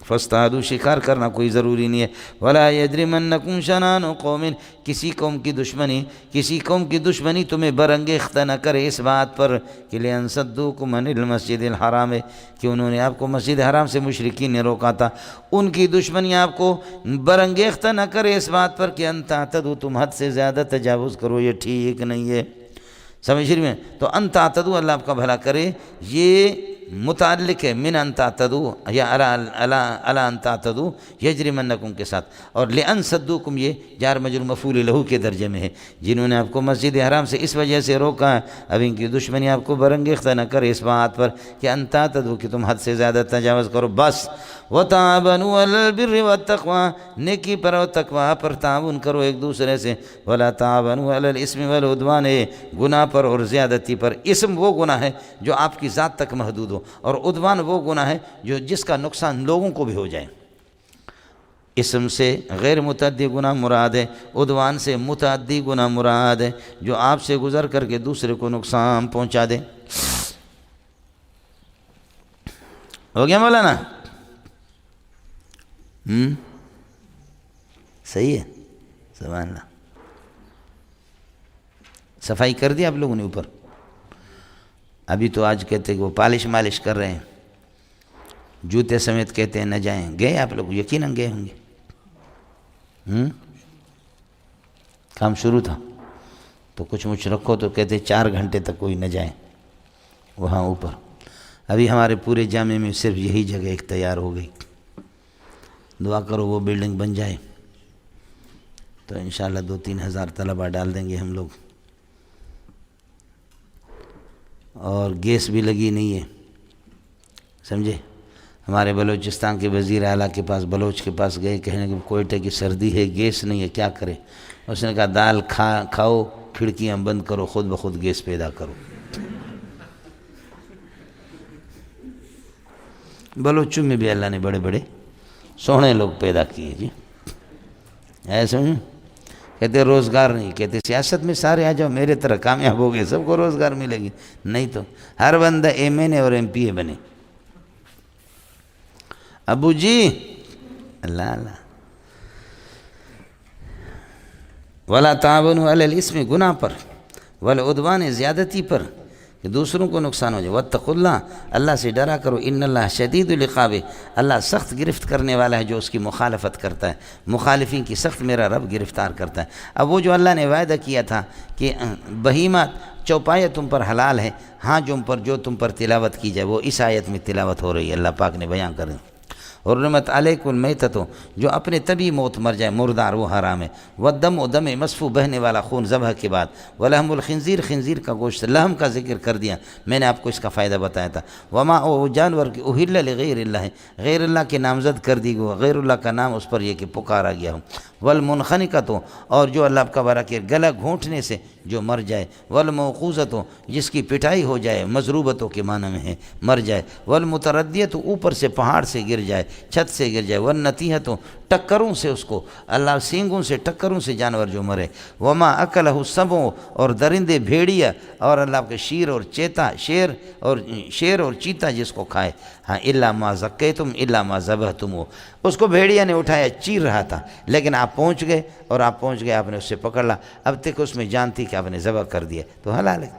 فاستعدوا، شکار کرنا کوئی ضروری نہیں ہے۔ ولا یجرمنکم شنآن قوم، کسی قوم کی دشمنی تمہیں برانگیخت نہ کرے اس بات پر کہ لئن صدوکم عن المسجد الحرام، کہ انہوں نے آپ کو مسجد حرام سے مشرکین نے روکا تھا، ان کی دشمنی آپ کو برانگیخت نہ کرے اس بات پر کہ ان تعتدوا، تم حد سے زیادہ تجاوز کرو، یہ ٹھیک نہیں ہے۔ سمجھ رہی میں؟ تو ان تعتدوا، اللہ آپ کا بھلا کرے، یہ متعلق ہے من ان تعتدوا یا الا ان تعتدوا یجرمنکم کے ساتھ، اور لئن صدوکم یہ جار مجرور مفعول لہ کے درجے میں ہے، جنہوں نے آپ کو مسجد حرام سے اس وجہ سے روکا ہے، اب ان کی دشمنی آپ کو برانگیخت نہ کرے اس بات پر کہ ان تعتدوا، کہ تم حد سے زیادہ تجاوز کرو بس۔ وتعاونوا علی البر والتقوی، نیکی پر اور تقوی پر تعاون کرو ایک دوسرے سے۔ ولا تعاونوا علی الاثم والعدوان، گناہ پر اور زیادتی پر۔ اسم وہ گناہ ہے جو آپ کی ذات تک محدود ہو، اور عدوان وہ گناہ ہے جس کا نقصان لوگوں کو بھی ہو جائے۔ اسم سے غیر متعدی گناہ مراد ہے، عدوان سے متعدی گناہ مراد ہے جو آپ سے گزر کر کے دوسرے کو نقصان پہنچا دے۔ ہو گیا مولانا؟ صحیح ہے، سبحان اللہ۔ صفائی کر دی آپ لوگوں نے اوپر؟ ابھی تو آج کہتے کہ وہ پالش مالش کر رہے ہیں، جوتے سمیت کہتے ہیں نہ جائیں، گئے آپ لوگ؟ یقیناً گئے ہوں گے۔ کام شروع تھا تو کچھ مچھ رکھو تو کہتے 4 گھنٹے تک کوئی نہ جائیں وہاں اوپر۔ ابھی ہمارے پورے جامع میں صرف یہی جگہ ایک تیار ہو گئی، دعا کرو وہ بلڈنگ بن جائے تو انشاءاللہ 2-3 ہزار طلبہ ڈال دیں گے ہم لوگ، اور گیس بھی لگی نہیں ہے، سمجھے؟ ہمارے بلوچستان کے وزیر اعلیٰ کے پاس، بلوچ کے پاس گئے، کہنے کہ کوئٹے کی سردی ہے، گیس نہیں ہے، کیا کرے؟ اس نے کہا دال کھاؤ، کھڑکیاں بند کرو، خود بخود گیس پیدا کرو۔ بلوچوں میں بھی اللہ نے بڑے بڑے سونے لوگ پیدا کیے جی، ایسے کہتے روزگار نہیں، کہتے سیاست میں سارے آ جاؤ میرے طرح، کامیاب ہو گئے، سب کو روزگار ملے گی، نہیں تو ہر بندہ ایم این اے اور ایم پی اے بنے۔ ابو جی اللہ اللہ۔ ولا تعاونوا علی الاثم، گناہ پر، والعدوان، زیادتی پر، کہ دوسروں کو نقصان ہو جائے۔ واتقوا اللہ، اللہ سے ڈرا کرو، ان اللہ شدید العقاب، اللہ سخت گرفت کرنے والا ہے جو اس کی مخالفت کرتا ہے، مخالفین کی سخت میرا رب گرفتار کرتا ہے۔ اب وہ جو اللہ نے وعدہ کیا تھا کہ بہیمات چوپائے تم پر حلال ہے، ہاں جو تم پر تلاوت کی جائے، وہ اس آیت میں تلاوت ہو رہی ہے، اللہ پاک نے بیان کر دیا۔ حرمت علیکم المیتۃ، جو اپنے طبی موت مر جائے، مردار، وہ حرام ہے۔ والدم، دم مسفوح، بہنے والا خون ذبح کے بعد۔ ولحم الخنزیر، خنزیر کا گوشت، لحم کا ذکر کر دیا، میں نے آپ کو اس کا فائدہ بتایا تھا۔ وما، وہ جانور کی اہل لغیر اللہ، غیر اللہ کے نامزد کر دی گئی، غیر اللہ کا نام اس پر یہ کہ پکارا گیا ہو۔ والمنخنقۃ، اور جو اللہ کا بارہ کے گلا گھونٹنے سے جو مر جائے۔ والموقوذۃ، جس کی پٹائی ہو جائے، مضروبتوں کے معنی میں ہے مر جائے۔ والمتردیۃ، اوپر سے پہاڑ سے گر جائے، چھت سے گر جائے۔ والنطیحۃ، ٹکروں سے اس کو، اللہ سینگوں سے، ٹکروں سے جانور جو مرے۔ وما اکلہ السبع، اور درندے، بھیڑیا، اور اللہ کے شیر اور چیتا، شیر اور چیتا جس کو کھائے۔ ہاں الا ما زکیتم الا ما ذبحتم، اس کو بھیڑیا نے اٹھایا، چیر رہا تھا، لیکن آپ پہنچ گئے، آپ نے اس سے پکڑ لا، اب تک اس میں جان تھی کہ آپ نے ذبح کر دیا تو حلال ہے۔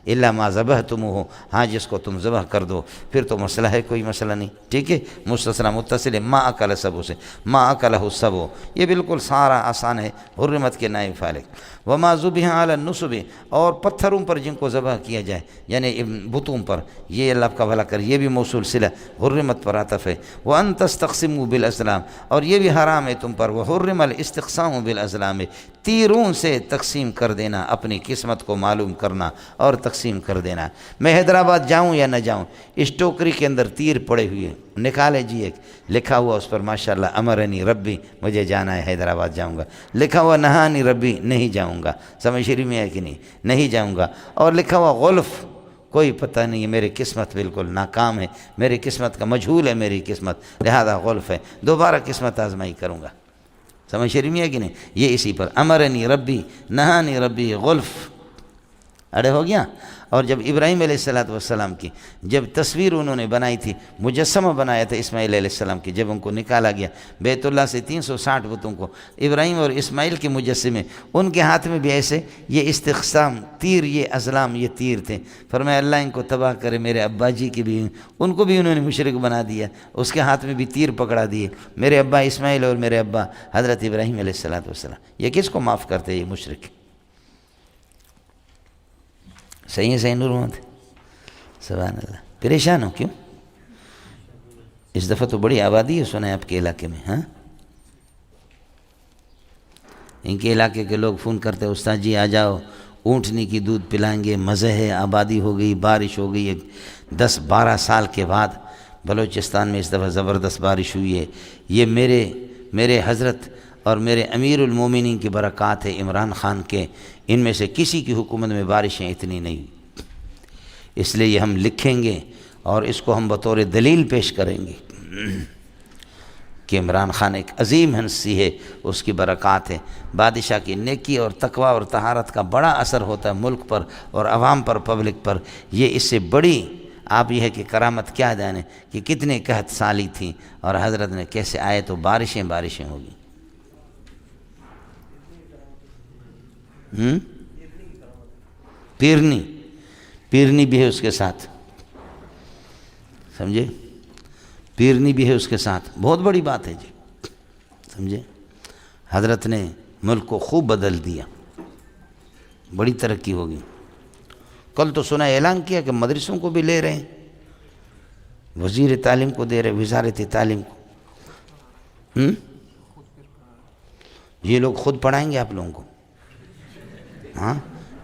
الا ما ذبحتموہ، ہاں جس کو تم ذبح کر دو، پھر تو مسئلہ ہے، کوئی مسئلہ نہیں، ٹھیک ہے، مستثنی متصل ہے، ما اکل سبو سے، ما اکلہ السبو، یہ بالکل سارا آسان ہے، حرمت کے نائب فاعل۔ وما ذبح علی النصب، اور پتھروں پر جن کو ذبح کیا جائے، یعنی بتوں پر، یہ اللہ کا بھلا کر، یہ بھی موصول صلہ حرمت پر عطف ہے۔ وان تستقسموا بالازلام، اور یہ بھی حرام ہے تم پر، وحرم الاستقسام بالازلام، تیروں سے تقسیم کر دینا، اپنی قسمت کو معلوم کرنا اور تقسیم کر دینا۔ میں حیدرآباد جاؤں یا نہ جاؤں، اس ٹوکری کے اندر تیر پڑے ہوئے ہیں، نکالے جی، ایک لکھا ہوا اس پر ماشاءاللہ امرنی ربی، مجھے جانا ہے حیدرآباد جاؤں گا، لکھا ہوا نہانی ربی، نہیں جاؤں گا، سمجھ شریف میں ہے کہ نہیں جاؤں گا، اور لکھا ہوا غلف، کوئی پتہ نہیں ہے، میری قسمت بالکل ناکام ہے، میری قسمت کا مجہول ہے، میری قسمت، لہذا غلف ہے، دوبارہ قسمت آزمائی کروں گا، سمجھ شریف میں ہے کہ نہیں، یہ اسی پر امرنی ربی نہانی ربی غلف، اڑے ہو گیا۔ اور جب ابراہیم علیہ السلام کی جب تصویر انہوں نے بنائی تھی، مجسمہ بنایا تھا اسماعیل علیہ السلام کی، جب ان کو نکالا گیا بیت اللہ سے 360 بتوں کو، ابراہیم اور اسماعیل کے مجسمے، ان کے ہاتھ میں بھی ایسے یہ استقسام تیر، یہ ازلام، یہ تیر تھے، فرمایا اللہ ان کو تباہ کرے، میرے ابا جی کی بھی، ان کو بھی انہوں نے مشرک بنا دیا، اس کے ہاتھ میں بھی تیر پکڑا دیے، میرے ابا اسماعیل اور میرے ابا حضرت ابراہیم علیہ السلام، یہ کس کو معاف کرتے یہ مشرک؟ صحیح ہے، صحیح نور محمد، سبحان اللہ۔ پریشان ہو کیوں؟ اس دفعہ تو بڑی آبادی ہے سنا ہے آپ کے علاقے میں، ہاں؟ ان کے علاقے کے لوگ فون کرتے استاد جی آ جاؤ، اونٹنی کی دودھ پلائیں گے، مزے ہے، آبادی ہو گئی، بارش ہو گئی، 10-12 سال کے بعد بلوچستان میں اس دفعہ زبردست بارش ہوئی ہے، یہ میرے حضرت اور میرے امیر المومنین کی برکات ہے، عمران خان کے، ان میں سے کسی کی حکومت میں بارشیں اتنی نہیں ہوئی، اس لیے یہ ہم لکھیں گے اور اس کو ہم بطور دلیل پیش کریں گے کہ عمران خان ایک عظیم ہنسی ہے، اس کی برکات ہے، بادشاہ کی نیکی اور تقوی اور طہارت کا بڑا اثر ہوتا ہے ملک پر اور عوام پر، پبلک پر، یہ اس سے بڑی آپ یہ ہے کہ کرامت کیا جانے کہ کتنے قحط سالی تھیں اور حضرت نے کیسے آئے تو بارشیں ہوگی۔ پیرنی بھی ہے اس کے ساتھ، سمجھے، پیرنی بھی ہے اس کے ساتھ، بہت بڑی بات ہے جی، سمجھے، حضرت نے ملک کو خوب بدل دیا، بڑی ترقی ہوگی۔ کل تو سنا اعلان کیا کہ مدرسوں کو بھی لے رہے ہیں، وزیر تعلیم کو دے رہے، وزارت تعلیم کو، یہ لوگ خود پڑھائیں گے آپ لوگوں کو، ہاں،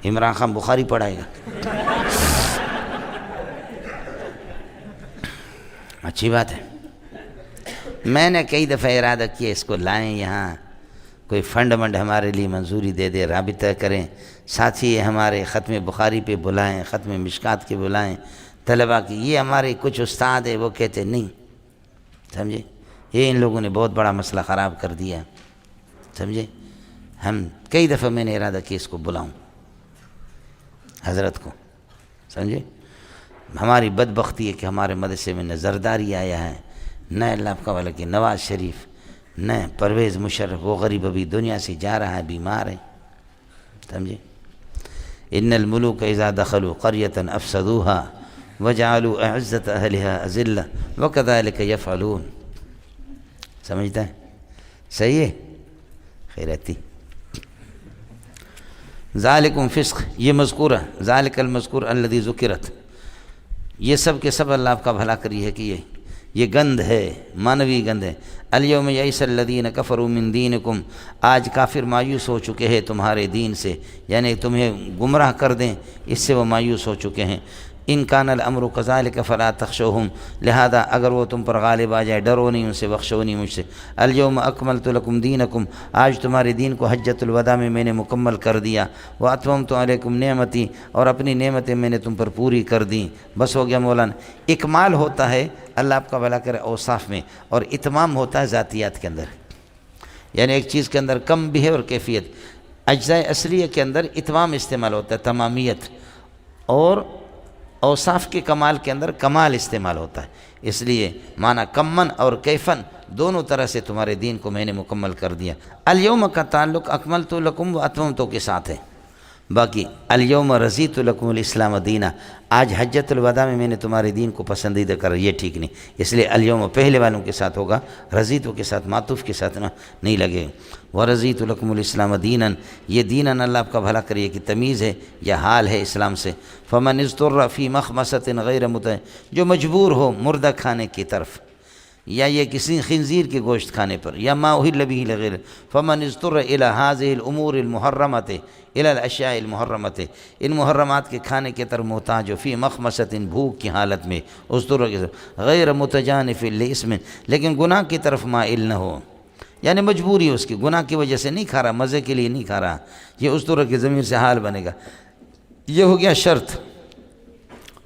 عمران خان بخاری پڑھائے گا، اچھی بات ہے۔ میں نے کئی دفعہ ارادہ کیا اس کو لائیں یہاں، کوئی فنڈ ہمارے لیے منظوری دے دے، رابطہ کریں، ساتھی ہمارے ختم بخاری پہ بلائیں، ختم مشکات کے بلائیں، طلباء کی، یہ ہمارے کچھ استاد ہیں وہ کہتے نہیں، سمجھے، یہ ان لوگوں نے بہت بڑا مسئلہ خراب کر دیا، سمجھے، ہم کئی دفعہ میں نے ارادہ کیا اس کو بلاؤں حضرت کو، سمجھے، ہماری بدبختی ہے کہ ہمارے مدرسے میں نہ زرداری آیا ہے، نہ اللہ کا والا کہ نواز شریف، نہ پرویز مشرف، وہ غریب ابھی دنیا سے جا رہا ہے، بیمار ہے، سمجھے، ان الملوک اذا دخلوا قریۃ افسدوها وجعلوا اعزۃ اہلها اذلہ وکذلک یفعلون، سمجھتا ہے، صحیح ہے، خیرتی، ذالکم فسق، یہ مذکورہ، ذالک المذکور الذی ذکرت، یہ سب کے سب اللہ آپ کا بھلا کری ہے کہ یہ گند ہے، مانوی گند ہے۔ الیوم یئس الذین کفروا من دینکم، آج کافر مایوس ہو چکے ہیں تمہارے دین سے، یعنی تمہیں گمراہ کر دیں، اس سے وہ مایوس ہو چکے ہیں۔ ان کان الامر کذالک فلا تخشوہم، لہذا اگر وہ تم پر غالب آ جائے ڈرو نہیں ان سے، بخشو نہیں مجھ سے۔ الیوم اکملت لکم دینکم، آج تمہارے دین کو حجۃ الوداع میں نے مکمل کر دیا، واتممت علیکم نعمتی، اور اپنی نعمتیں میں نے تم پر پوری کر دیں، بس ہو گیا مولانا۔ اکمال ہوتا ہے اللہ آپ کا بھلا کرے اوصاف میں، اور اتمام ہوتا ہے ذاتیات کے اندر، یعنی ایک چیز کے اندر کم بھی ہے اور کیفیت۔ اجزاء اصلیہ کے اندر اتمام استعمال ہوتا ہے، تمامیت، اور اوصاف کے کمال کے اندر کمال استعمال ہوتا ہے، اس لیے معنی کمن اور کیفن دونوں طرح سے تمہارے دین کو میں نے مکمل کر دیا۔ الیوم کا تعلق اکملت لکم و اتممت کے ساتھ ہے، باقی الیوم رضیت لکم الاسلام دینا، آج حجۃ الوداع میں نے تمہارے دین کو پسندیدہ کر، یہ ٹھیک نہیں، اس لیے الیوم پہلے والوں کے ساتھ ہوگا، رضیتوں کے ساتھ معطوف کے ساتھ نہیں لگے۔ ورضیت لکم الاسلام دینا، یہ دیناً اللہ آپ کا بھلا کریے کہ تمیز ہے یا حال ہے اسلام سے۔ فمن اضطر فی مخمصۃ غیر جو مجبور ہو مردہ کھانے کی طرف، یا یہ کسی خنزیر کے گوشت کھانے پر، یا ما اہل بہ لغیر، فمن اضطر الی هذه الامور المحرمۃ الی الاشیاء المحرمۃ، ان محرمات کے کھانے کے طرف محتاج ہو، فی مخمصۃ بھوک کی حالت میں، اضطر غیر متجانف لاسم، لیکن گناہ کی طرف مائل نہ ہو، یعنی مجبوری ہے اس کی، گناہ کی وجہ سے نہیں کھا رہا، مزے کے لیے نہیں کھا رہا، یہ اضطر کی ضمیر سے حال بنے گا، یہ ہو گیا شرط۔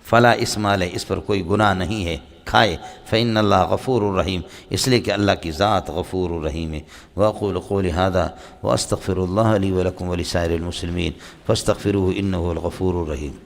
فلا اسم علیہ، اس پر کوئی گناہ نہیں ہے، کھائے۔ فإن اللہ غفور الرحیم، اس لیے کہ اللہ کی ذات غفور الرحیم ہے۔ وأقول قولی هذا وأستغفر اللہ لی ولکم ولسائر المسلمین فاستغفروه إنه الغفور الرحیم۔